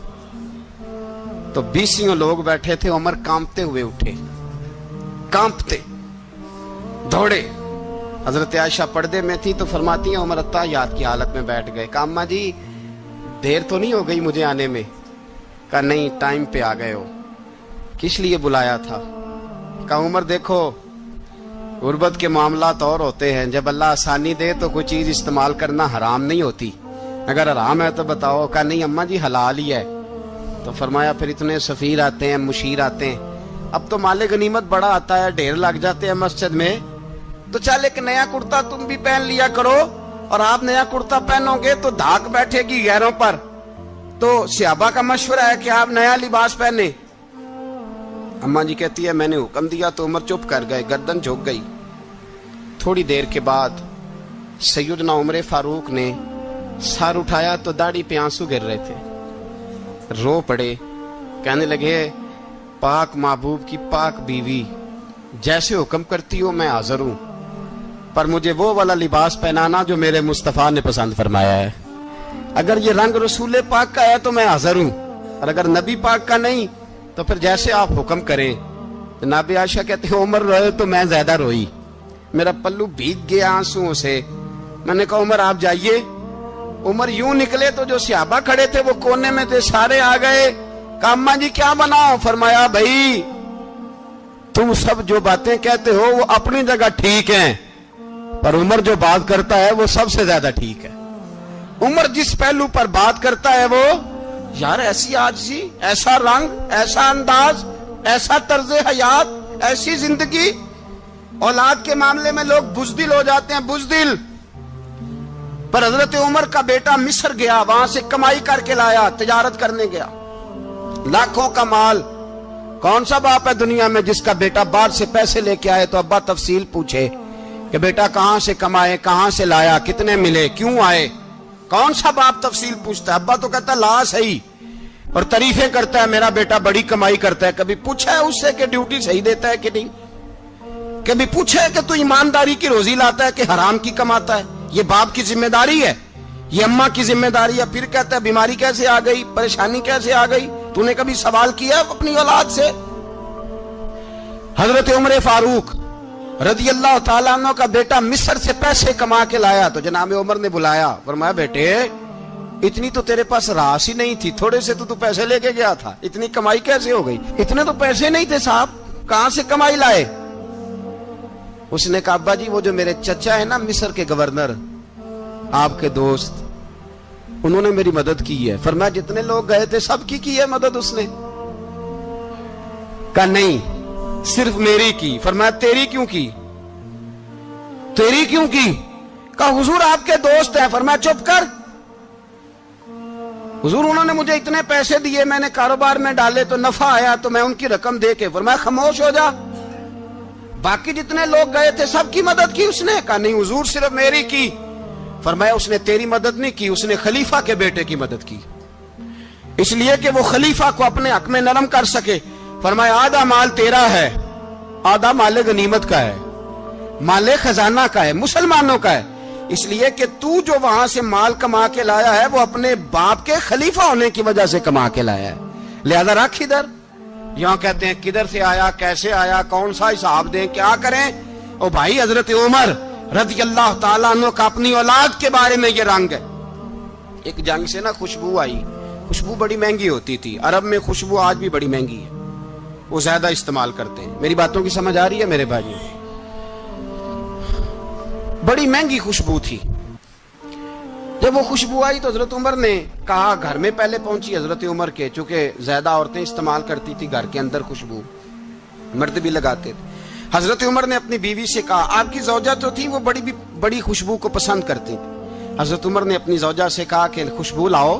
تو 20 لوگ بیٹھے تھے، عمر کانپتے ہوئے اٹھے، کانپتے دوڑے۔ حضرت عائشہ پردے میں تھی تو فرماتی ہیں عمر اتحیات کی حالت میں بیٹھ گئے۔ کہا اماں جی دیر تو نہیں ہو گئی مجھے آنے میں؟ کہا نہیں ٹائم پہ آ گئے ہو، کس لیے بلایا تھا؟ کہا عمر دیکھو غربت کے معاملات اور ہوتے ہیں، جب اللہ آسانی دے تو کوئی چیز استعمال کرنا حرام نہیں ہوتی، اگر حرام ہے تو بتاؤ۔ کہا نہیں اماں جی حلال ہی ہے۔ تو فرمایا پھر اتنے سفیر آتے ہیں مشیر آتے ہیں، اب تو مال غنیمت بڑا آتا ہے، ڈھیر لگ جاتے ہیں مسجد میں، تو چل ایک نیا کرتا تم بھی پہن لیا کرو، اور آپ نیا کرتا پہنو گے تو دھاک بیٹھے گی غیروں پر۔ تو صحابہ کا مشورہ ہے کہ آپ نیا لباس پہنے۔ اماں جی کہتی ہے میں نے حکم دیا تو عمر چپ کر گئے، گردن جھک گئی۔ تھوڑی دیر کے بعد سیدنا عمر فاروق نے سر اٹھایا تو داڑھی پہ آنسو گر رہے تھے، رو پڑے، کہنے لگے پاک محبوب کی پاک بیوی جیسے حکم کرتی ہو میں حاضر ہوں، پر مجھے وہ والا لباس پہنانا جو میرے مصطفیٰ نے پسند فرمایا ہے، اگر یہ رنگ رسول پاک کا ہے تو میں حاضر ہوں، اور اگر نبی پاک کا نہیں تو پھر جیسے آپ حکم کریں۔ جناب عائشہ کہتے ہیں عمر روئے تو میں زیادہ روئی، میرا پلو بھیگ گیا آنسوؤں سے۔ میں نے کہا عمر آپ جائیے۔ عمر یوں نکلے تو جو صحابہ کھڑے تھے وہ کونے میں تھے، سارے آ گئے۔ کہا اماں جی کیا بناؤ؟ فرمایا بھائی تم سب جو باتیں کہتے ہو وہ اپنی جگہ ٹھیک ہیں، پر عمر جو بات کرتا ہے وہ سب سے زیادہ ٹھیک ہے۔ عمر جس پہلو پر بات کرتا ہے وہ یار ایسی عاجزی، ایسا رنگ، ایسا انداز، ایسا طرز حیات، ایسی زندگی، اولاد کے معاملے میں لوگ بزدل ہو جاتے ہیں، بزدل. پر حضرت عمر کا بیٹا مصر گیا، وہاں سے کمائی کر کے لایا، تجارت کرنے گیا، لاکھوں کا مال. کون سا باپ ہے دنیا میں جس کا بیٹا باہر سے پیسے لے کے آئے تو ابا تفصیل پوچھے کہ بیٹا کہاں سے کمائے، کہاں سے لایا، کتنے ملے، کیوں آئے؟ کون سا باپ تفصیل پوچھتا ہے؟ ابا تو کہتا ہے لا صحیح، اور تعریفیں کرتا ہے میرا بیٹا بڑی کمائی کرتا ہے. کبھی پوچھا ہے اس سے کہ ڈیوٹی صحیح دیتا ہے کہ نہیں؟ کبھی پوچھا ہے کہ تو ایمانداری کی روزی لاتا ہے کہ حرام کی کماتا ہے؟ یہ باپ کی ذمہ داری ہے، یہ اماں کی ذمہ داری ہے. پھر کہتا ہے بیماری کیسے آ گئی، پریشانی کیسے آ گئی؟ تو نے کبھی سوال کیا اپنی اولاد سے؟ حضرت عمر فاروق رضی اللہ تعالیٰ عنہ کا بیٹا مصر سے پیسے کما کے لایا تو جناب عمر نے بلایا، فرمایا بیٹے اتنی تو تیرے پاس راس ہی نہیں تھی، تھوڑے سے تو پیسے لے کے گیا تھا، اتنی کمائی کیسے ہو گئی؟ اتنے تو پیسے نہیں تھے صاحب، کہاں سے کمائی لائے؟ اس نے کہا ابا جی وہ جو میرے چچا ہے نا مصر کے گورنر، آپ کے دوست، انہوں نے میری مدد کی ہے. فرمایا جتنے لوگ گئے تھے سب کی ہے مدد اس نے؟ کہا نہیں صرف میری کی. فرمایا تیری کیوں کی؟ تیری کیوں کی؟ کہا حضور آپ کے دوست ہیں. فرمایا چپ کر، حضور انہوں نے مجھے اتنے پیسے دیے، میں نے کاروبار میں ڈالے تو نفع آیا تو میں ان کی رقم دے کے. فرمایا خاموش ہو جا، باقی جتنے لوگ گئے تھے سب کی مدد کی اس نے؟ کہا نہیں حضور صرف میری کی. فرمایا اس نے تیری مدد نہیں کی، اس نے خلیفہ کے بیٹے کی مدد کی، اس لیے کہ وہ خلیفہ کو اپنے حق میں نرم کر سکے. فرمایا آدھا مال تیرا ہے، آدھا مال غنیمت کا ہے، مال خزانہ کا ہے، مسلمانوں کا ہے، اس لیے کہ تو جو وہاں سے مال کما کے لایا ہے وہ اپنے باپ کے خلیفہ ہونے کی وجہ سے کما کے لایا ہے، لہذا رکھ ادھر. یہاں کہتے ہیں کدھر سے آیا، کیسے آیا، کون سا حساب دیں، کیا کریں؟ او بھائی حضرت عمر رضی اللہ تعالیٰ عنہ کا اپنی اولاد کے بارے میں یہ رنگ ہے. ایک جنگ سے نا خوشبو آئی، خوشبو بڑی مہنگی ہوتی تھی، عرب میں خوشبو آج بھی بڑی مہنگی ہے، وہ زیادہ استعمال کرتے ہیں. میری باتوں کی سمجھ آ رہی ہے میرے بھائی؟ بڑی مہنگی خوشبو تھی. جب وہ خوشبو آئی تو حضرت عمر نے کہا، گھر میں پہلے پہنچی حضرت عمر کے، چونکہ زیادہ عورتیں استعمال کرتی تھی گھر کے اندر خوشبو، مرد بھی لگاتے تھے. حضرت عمر نے اپنی بیوی سے کہا، آپ کی زوجہ تو تھی وہ بڑی خوشبو کو پسند کرتی تھی. حضرت عمر نے اپنی زوجہ سے کہا کہ خوشبو لاؤ،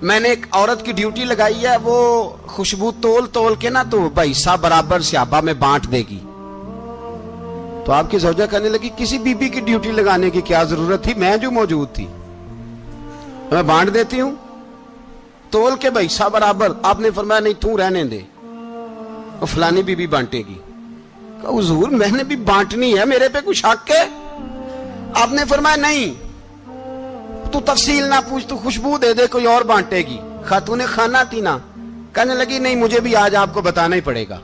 میں نے ایک عورت کی ڈیوٹی لگائی ہے، وہ خوشبو تول کے نا تو حصہ برابر صحابہ میں بانٹ دے گی. تو آپ کی زوجہ کہنے لگی کسی بی بی کی ڈیوٹی لگانے کی کیا ضرورت تھی، میں جو موجود تھی میں بانٹ دیتی ہوں تول کے حصہ برابر. آپ نے فرمایا نہیں تو رہنے دے، وہ فلانی بی بی بانٹے گی. کہا حضور میں نے بھی بانٹنی ہے، میرے پہ کچھ حق ہے؟ آپ نے فرمایا نہیں تو تفصیل نہ پوچھ، تو خوشبو دے دے، کوئی اور بانٹے گی. خاتون خانہ تھی نا، کہنے لگی نہیں مجھے بھی آج آپ کو بتانا ہی پڑے گا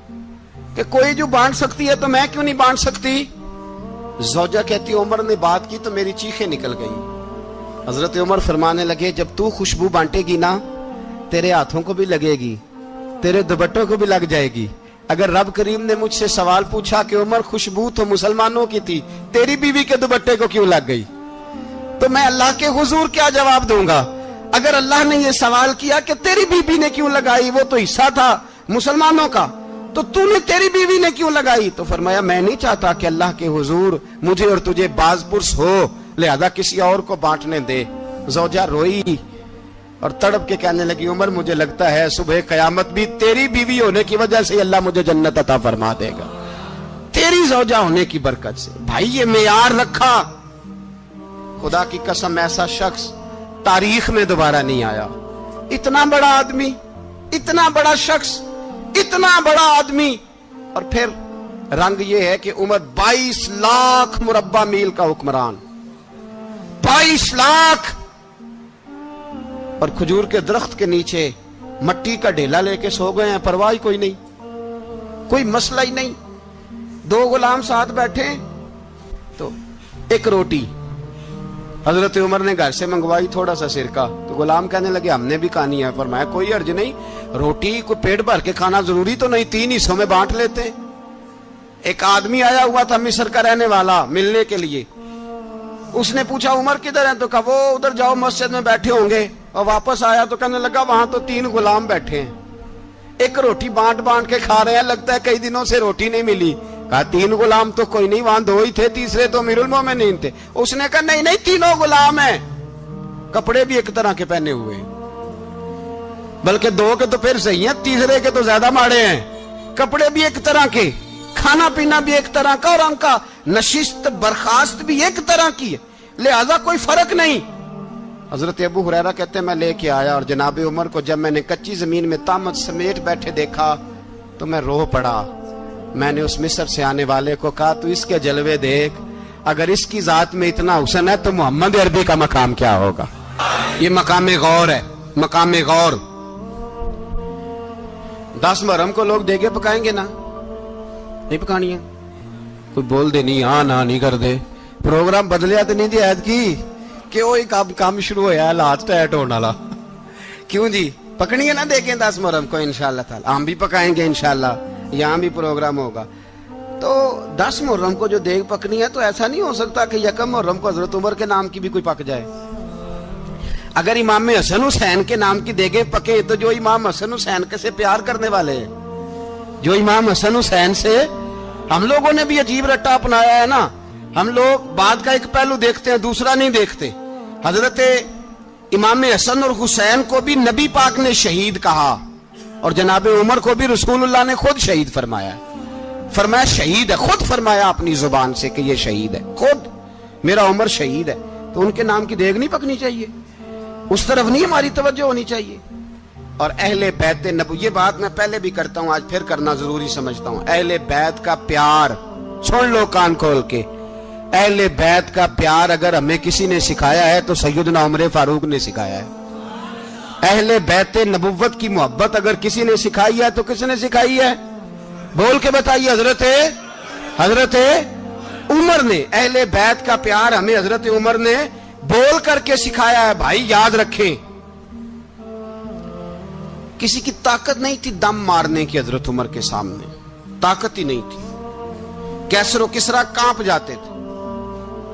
کہ کوئی جو بانٹ سکتی ہے تو میں کیوں نہیں بانٹ سکتی؟ زوجہ کہتی عمر نے بات کی تو میری چیخیں نکل گئی. حضرت عمر فرمانے لگے جب تو خوشبو بانٹے گی نا تیرے ہاتھوں کو بھی لگے گی، تیرے دوپٹوں کو بھی لگ جائے گی. اگر رب کریم نے مجھ سے سوال پوچھا کہ عمر خوشبو تو مسلمانوں کی تھی، تیری بیوی کے دوپٹے کو کیوں لگ گئی، تو میں اللہ کے حضور کیا جواب دوں گا؟ اگر اللہ نے یہ سوال کیا کہ تیری بیوی نے کیوں لگائی، وہ تو حصہ تھا مسلمانوں کا، تو تو نے تیری بیوی نے کیوں لگائی؟ تو فرمایا میں نہیں چاہتا کہ اللہ کے حضور مجھے اور تجھے باز پرس ہو، لہذا کسی اور کو بانٹنے دے. زوجہ روئی اور تڑپ کے کہنے لگی عمر مجھے لگتا ہے صبح قیامت بھی تیری بیوی ہونے کی وجہ سے اللہ مجھے جنت عطا فرما دے گا، تیری زوجہ ہونے کی برکت سے. بھائی یہ معیار رکھا، خدا کی قسم ایسا شخص تاریخ میں دوبارہ نہیں آیا. اتنا بڑا آدمی، اتنا بڑا شخص، اتنا بڑا آدمی، اور پھر رنگ یہ ہے کہ عمر 22 لاکھ مربع میل کا حکمران، 22 لاکھ، اور کھجور کے درخت کے نیچے مٹی کا ڈھیلا لے کے سو گئے ہیں، پرواہ کوئی نہیں، کوئی مسئلہ ہی نہیں. 2 غلام ساتھ بیٹھے تو ایک روٹی حضرت عمر نے گھر سے منگوائی، تھوڑا سا سرکہ، تو غلام کہنے لگے ہم نے بھی کھانی ہے. فرمایا کوئی حرج نہیں، روٹی کو پیٹ بھر کے کھانا ضروری تو نہیں، 3 حصوں میں بانٹ لیتے. ایک آدمی آیا ہوا تھا مصر کا رہنے والا ملنے کے لیے، اس نے پوچھا عمر کدھر ہیں؟ تو کہا وہ ادھر جاؤ مسجد میں بیٹھے ہوں گے. اور واپس آیا تو کہنے لگا وہاں تو 3 غلام بیٹھے ہیں. ایک روٹی بانٹ بانٹ کے کھا رہے ہیں, لگتا ہے کئی دنوں سے روٹی نہیں ملی. کہا 3 غلام تو کوئی نہیں, وہاں 2 ہی تھے, تیسرے تو امیر المومنین تھے. اس نے کہا نہیں 3 غلام ہیں, کپڑے بھی ایک طرح کے پہنے ہوئے ہیں, بلکہ 2 کے تو پھر صحیح ہیں, تیسرے کے تو زیادہ ماڑے ہیں. کپڑے بھی ایک طرح کے, کھانا پینا بھی ایک طرح کا, اور ان کا نشست برخاست بھی ایک طرح کی ہے, لہذا کوئی فرق نہیں. حضرت ابو ہریرہ کہتے ہیں میں لے کے آیا, اور جناب عمر کو جب میں نے کچی زمین میں تامت سمیٹ بیٹھے دیکھا تو میں رو پڑا. میں نے اس مصر سے آنے والے کو کہا تو اس کے جلوے دیکھ, اگر اس کی ذات میں اتنا حسن ہے تو محمد عربی کا مقام کیا ہوگا. یہ مقام غور ہے, مقام غور. 10 محرم کو لوگ دیگے پکائیں گے نا, نہیں پکانی ہے, کوئی بول دے نہیں, ہاں نہ نہیں کر دے, پروگرام بدلیا تو نہیں دی عید کی کہ وہی کام شروع ہوا ہے لاسٹ ایٹ ہونے والا. کیوں جی, پکنی ہے نا دیکھیں 10 محرم کو انشاءاللہ تعالی, ہم بھی پکائیں گے انشاءاللہ, یہاں بھی پروگرام ہوگا. تو 10 محرم کو جو دیگ پکنی ہے تو ایسا نہیں ہو سکتا کہ 1 محرم کو حضرت عمر کے نام کی بھی کوئی پک جائے. اگر امام حسن حسین کے نام کی دیگیں پکے تو جو امام حسن حسین کے سے پیار کرنے والے ہیں, جو امام حسن حسین سے, ہم لوگوں نے بھی عجیب رٹا اپنایا ہے نا, ہم لوگ بات کا ایک پہلو دیکھتے ہیں دوسرا نہیں دیکھتے. حضرت امام حسن اور حسین کو بھی نبی پاک نے شہید کہا, اور جناب عمر کو بھی رسول اللہ نے خود شہید فرمایا. فرمایا شہید ہے, خود فرمایا اپنی زبان سے کہ یہ شہید ہے, خود میرا عمر شہید ہے. تو ان کے نام کی دیگ نہیں پکنی چاہیے, اس طرف نہیں ہماری توجہ ہونی چاہیے. اور اہل بیت نبو, یہ بات میں پہلے بھی کرتا ہوں, آج پھر کرنا ضروری سمجھتا ہوں. اہل بیت کا پیار سن لو کان کھول کے, اہل بیت کا پیار اگر ہمیں کسی نے سکھایا ہے تو سیدنا عمر فاروق نے سکھایا ہے. اہل بیت نبوت کی محبت اگر کسی نے سکھائی ہے تو کس نے سکھائی ہے, بول کے بتائیے. حضرت عمر نے. اہل بیت کا پیار ہمیں حضرت عمر نے بول کر کے سکھایا ہے. بھائی یاد رکھیں, کسی کی طاقت نہیں تھی دم مارنے کی حضرت عمر کے سامنے, طاقت ہی نہیں تھی. کیسر و کسرا کانپ جاتے تھے,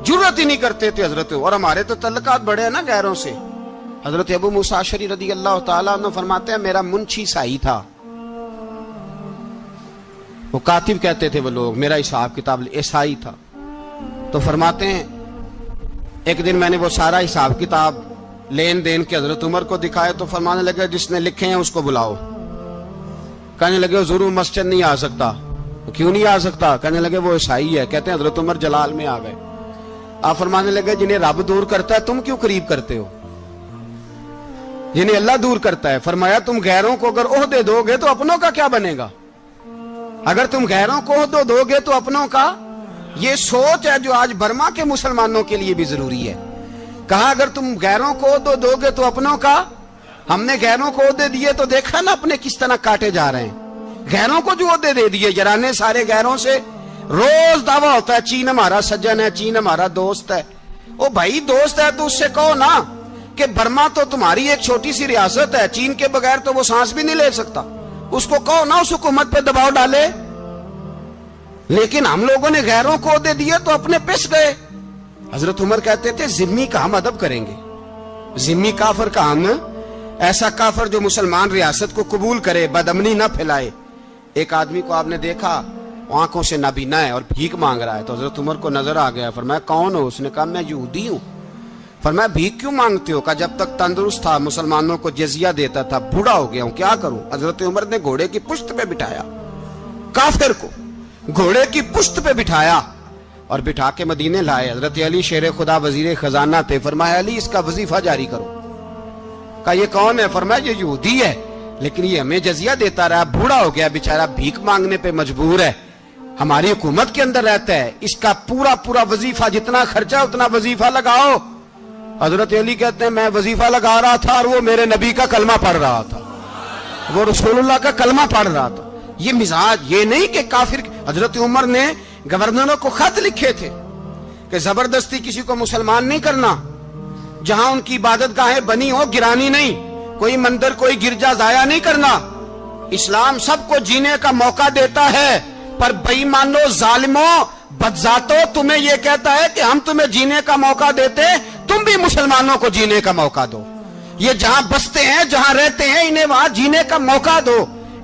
جرات ہی نہیں کرتے تھے حضرت. اور ہمارے تو تعلقات بڑے ہیں نا غیروں سے. حضرت ابو موسیٰ اشعری رضی اللہ تعالیٰ عنہ فرماتے ہیں میرا منشی عیسائی تھا, وہ کاتب کہتے تھے وہ لوگ, میرا حساب کتاب عیسائی تھا. تو فرماتے ہیں ایک دن میں نے وہ سارا حساب کتاب لین دین کے حضرت عمر کو دکھائے تو فرمانے لگے جس نے لکھے ہیں اس کو بلاؤ. کہنے لگے ضرور مسجد نہیں آ سکتا. کیوں نہیں آ سکتا؟ کہنے لگے وہ عیسائی ہے. کہتے ہیں حضرت عمر جلال میں آ گئے. آپ فرمانے لگے جنہیں رب دور کرتا ہے تم کیوں قریب کرتے ہو, جنہیں اللہ دور کرتا ہے. فرمایا تم غیروں کو اگر عہدے دو گے تو اپنوں کا کیا بنے گا, اگر تم غیروں کو عہدے دو گے تو اپنوں کا. یہ سوچ ہے جو آج برما کے مسلمانوں کے لیے بھی ضروری ہے. کہا اگر تم غیروں کو عہدے دو گے تو اپنوں کا. ہم نے غیروں کو عہدے دیے تو دیکھا نا اپنے کس طرح کاٹے جا رہے ہیں. غیروں کو جو عہدے دے دیے جرانے سارے غیروں سے. روز دعویٰ ہوتا ہے چین ہمارا سجن ہے, چین ہمارا دوست ہے. او بھائی دوست ہے تو اس سے کہو نا کہ برما تو تمہاری ایک چھوٹی سی ریاست ہے, چین کے بغیر تو وہ سانس بھی نہیں لے سکتا. اس کو کہو نا اس حکومت پہ دباؤ ڈالے. لیکن ہم لوگوں نے غیروں کو عہدے دیے تو اپنے پس گئے. حضرت عمر کہتے تھے ذمی کا ہم ادب کریں گے, ذمی کافر کا ہم, ایسا کافر جو مسلمان ریاست کو قبول کرے, بدامنی نہ پھیلائے. ایک آدمی کو آپ نے دیکھا آنکھوں سے نابینا ہے اور بھیک مانگ رہا ہے, تو حضرت عمر کو نظر آ گیا. فرمایا کون ہو؟ اس نے کہا میں یہودی ہوں. فرمایا بھیک کیوں مانگتے ہو؟ کہا جب تک تندرست تھا مسلمانوں کو جزیہ دیتا تھا, بوڑھا ہو گیا ہوں کیا کروں. حضرت عمر نے گھوڑے کی پشت پہ بٹھایا, کافر کو گھوڑے کی پشت پہ بٹھایا اور بٹھا کے مدینے لائے. حضرت علی شیر خدا وزیر خزانہ تھے. فرمایا علی اس کا وظیفہ جاری کرو. کہا یہ کون ہے؟ فرمایا یہ یہودی ہے لیکن یہ ہمیں جزیہ دیتا رہا, بوڑھا ہو گیا بیچارہ, بھیک مانگنے پہ مجبور ہے, ہماری حکومت کے اندر رہتا ہے, اس کا پورا وظیفہ جتنا خرچہ اتنا وظیفہ لگاؤ. حضرت علی کہتے ہیں میں وظیفہ لگا رہا تھا اور وہ میرے نبی کا کلمہ پڑھ رہا تھا, وہ رسول اللہ کا کلمہ پڑھ رہا تھا. یہ مزاج, یہ نہیں کہ کافر. حضرت عمر نے گورنروں کو خط لکھے تھے کہ زبردستی کسی کو مسلمان نہیں کرنا, جہاں ان کی عبادت گاہیں بنی ہو گرانی نہیں, کوئی مندر کوئی گرجا ضائع نہیں کرنا. اسلام سب کو جینے کا موقع دیتا ہے, پر بے ایمانو ظالموں بدذاتوں تمہیں یہ کہتا ہے کہ ہم تمہیں جینے کا موقع دیتے, تم بھی مسلمانوں کو جینے کا موقع دو. یہ جہاں بستے ہیں جہاں رہتے ہیں انہیں وہاں جینے کا موقع دو.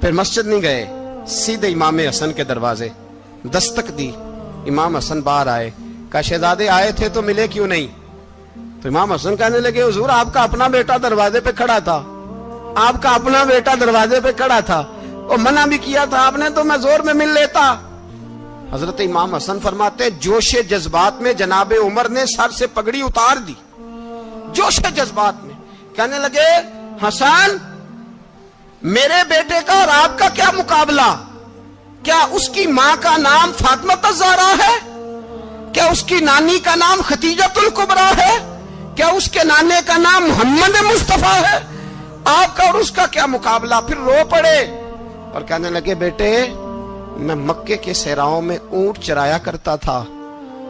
پھر مسجد نہیں گئے, سیدھے امام حسن کے دروازے دستک دی. امام حسن باہر آئے, کہا شہزادے آئے تھے تو ملے کیوں نہیں؟ تو امام حسن کہنے لگے حضور آپ کا اپنا بیٹا دروازے پہ کھڑا تھا, آپ کا اپنا بیٹا دروازے پہ کھڑا تھا, اور منع بھی کیا تھا آپ نے تو میں زور میں مل لیتا. حضرت امام حسن فرماتے ہیں جوش جذبات میں جناب عمر نے سر سے پگڑی اتار دی, جوش جذبات میں کہنے لگے حسن میرے بیٹے کا اور آپ کا کیا مقابلہ؟ کیا اس کی ماں کا نام فاطمہ الزہرا ہے؟ کیا اس کی نانی کا نام خدیجہ الکبریٰ ہے؟ کیا اس کے نانے کا نام محمد مصطفیٰ ہے؟ آپ کا اور اس کا کیا مقابلہ؟ پھر رو پڑے اور کہنے لگے بیٹے میں مکے کے صحراؤں میں اونٹ چرایا کرتا تھا,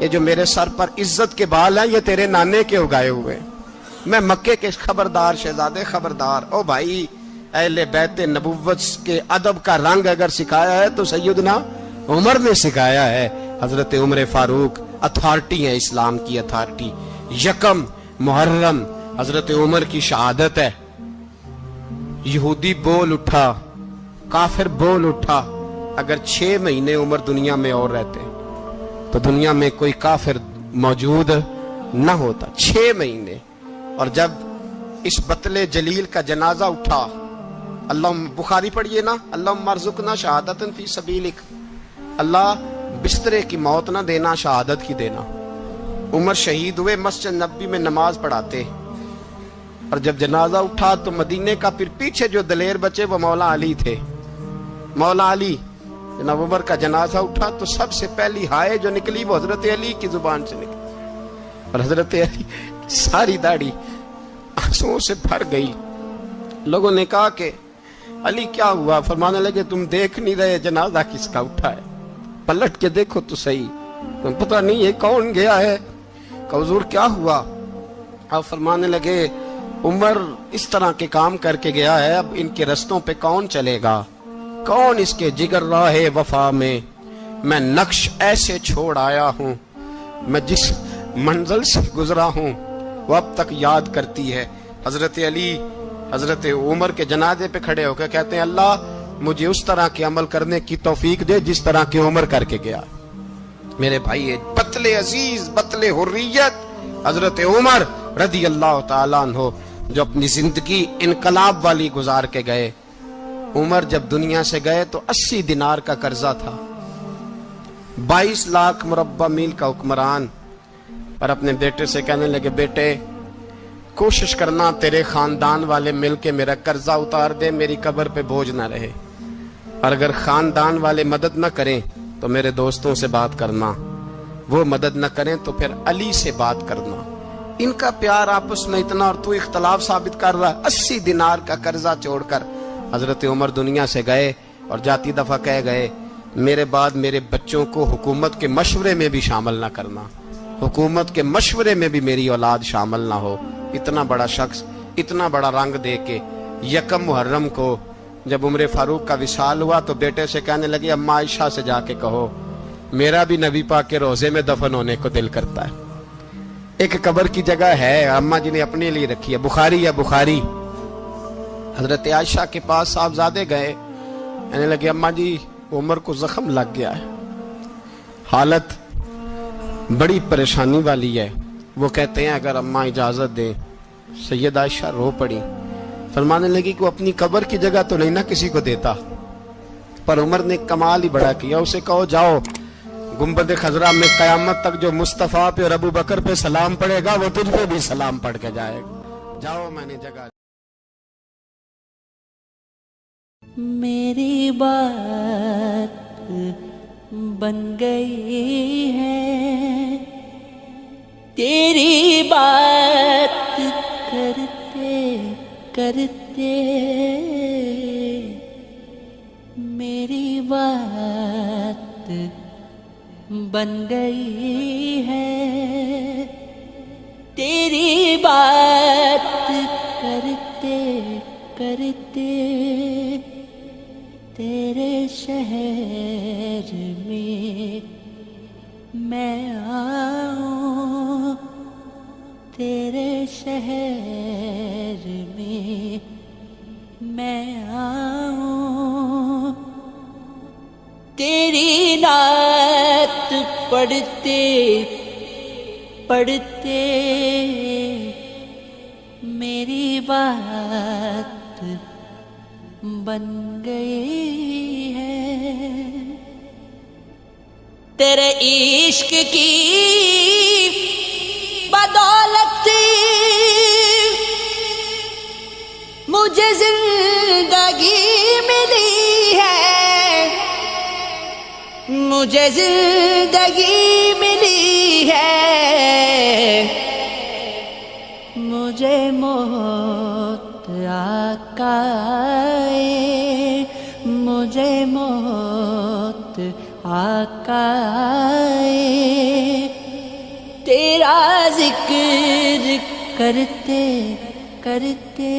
یہ جو میرے سر پر عزت کے بال ہیں یہ تیرے نانے کے اگائے ہوئے, میں مکے کے خبردار شہزادے خبردار. او بھائی اہل بیت نبوت کے ادب کا رنگ اگر سکھایا ہے تو سیدنا عمر نے سکھایا ہے. حضرت عمر فاروق اتھارٹی ہے, اسلام کی اتھارٹی. یکم محرم حضرت عمر کی شہادت ہے. یہودی بول اٹھا, کافر بول اٹھا, اگر 6 مہینے عمر دنیا میں اور رہتے تو دنیا میں کوئی کافر موجود نہ ہوتا. 6 مہینے. اور جب اس بطل جلیل کا جنازہ اٹھا, اللہ بخاری پڑھیے نا, اللہم ارزقنا شہادت فی سبیلک, اللہ بسترے کی موت نہ دینا, شہادت کی دینا. عمر شہید ہوئے, مسجد نبوی میں نماز پڑھاتے, اور جب جنازہ اٹھا تو مدینے کا پھر پیچھے جو دلیر بچے وہ مولا علی تھے. مولا علی, جناب عمر کا جنازہ اٹھا تو سب سے پہلی ہائے جو نکلی وہ حضرت علی کی زبان سے نکلی, اور حضرت علی ساری داڑھی آنسوؤں سے بھر گئی. لوگوں نے کہا کہ علی کیا ہوا؟ فرمانے لگے تم دیکھ نہیں رہے جنازہ کس کا اٹھا ہے, پلٹ کے دیکھو تو صحیح, تم پتہ نہیں یہ کون گیا ہے. کہ حضور کیا ہوا؟ آپ فرمانے لگے عمر اس طرح کے کام کر کے گیا ہے, اب ان کے رستوں پہ کون چلے گا؟ کون اس کے جگر راہ وفا میں نقش ایسے چھوڑ آیا ہوں, میں جس منزل سے گزرا ہوں وہ اب تک یاد کرتی ہے. حضرت علی حضرت عمر کے جنازے پہ کھڑے ہو کے کہتے ہیں اللہ مجھے اس طرح کے عمل کرنے کی توفیق دے جس طرح کے عمر کر کے گیا. میرے بھائی بطل عزیز, بطل حریت حضرت عمر رضی اللہ تعالیٰ عنہ, جو اپنی زندگی انقلاب والی گزار کے گئے. عمر جب دنیا سے گئے تو 80 دینار کا قرضہ تھا, 22 لاکھ مربع میل کا حکمران, اور اپنے بیٹے سے کہنے لگے بیٹے کوشش کرنا تیرے خاندان والے مل کے میرا قرضہ اتار دے, میری قبر پہ بوجھ نہ رہے, اور اگر خاندان والے مدد نہ کریں تو میرے دوستوں سے بات کرنا, وہ مدد نہ کریں تو پھر علی سے بات کرنا. ان کا پیار آپس میں اتنا, اور تو اختلاف ثابت کر رہا. 80 دینار کا قرضہ چھوڑ کر حضرت عمر دنیا سے گئے, اور جاتی دفعہ کہہ گئے میرے بعد میرے بچوں کو حکومت کے مشورے میں بھی شامل نہ کرنا, حکومت کے مشورے میں بھی میری اولاد شامل نہ ہو. اتنا بڑا شخص اتنا بڑا رنگ دے کے یکم محرم کو جب عمر فاروق کا وصال ہوا تو بیٹے سے کہنے لگے اماں عائشہ سے جا کے کہو میرا بھی نبی پاک کے روزے میں دفن ہونے کو دل کرتا ہے. ایک قبر کی جگہ ہے اماں جی نے اپنے لیے رکھی ہے, بخاری ہے بخاری. حضرت عائشہ کے پاس صاحبزادے گئے, کہنے لگے اماں جی عمر کو زخم لگ گیا ہے, حالت بڑی پریشانی والی ہے. وہ کہتے ہیں اگر اماں اجازت دیں. سید عائشہ رو پڑی, فرمانے لگی کہ وہ اپنی قبر کی جگہ تو نہیں نہ کسی کو دیتا, پر عمر نے کمال ہی بڑا کیا, اسے کہو جاؤ گنبد خضرا میں قیامت تک جو مصطفیٰ پہ اور ابو بکر پہ سلام پڑے گا وہ تجھ پہ بھی سلام پڑھ کے جائے گا, جاؤ میں نے جگہ. میری بات بن گئی ہے, تیری بات کرتے کرتے میری بات بن گئی ہے, تیری بات کرتے کرتے تیرے شہر میں آؤں, تیرے شہر میں آؤں. تیری نعت پڑھتے پڑھتے میری بات بن گئی ہے. تیرے عشق کی بدولت مجھے زندگی ملی ہے، مجھے زندگی ملی ہے، مجھے موت آقا آئے، مجھے موت آقا آئے. تیرا ذکر کرتے کرتے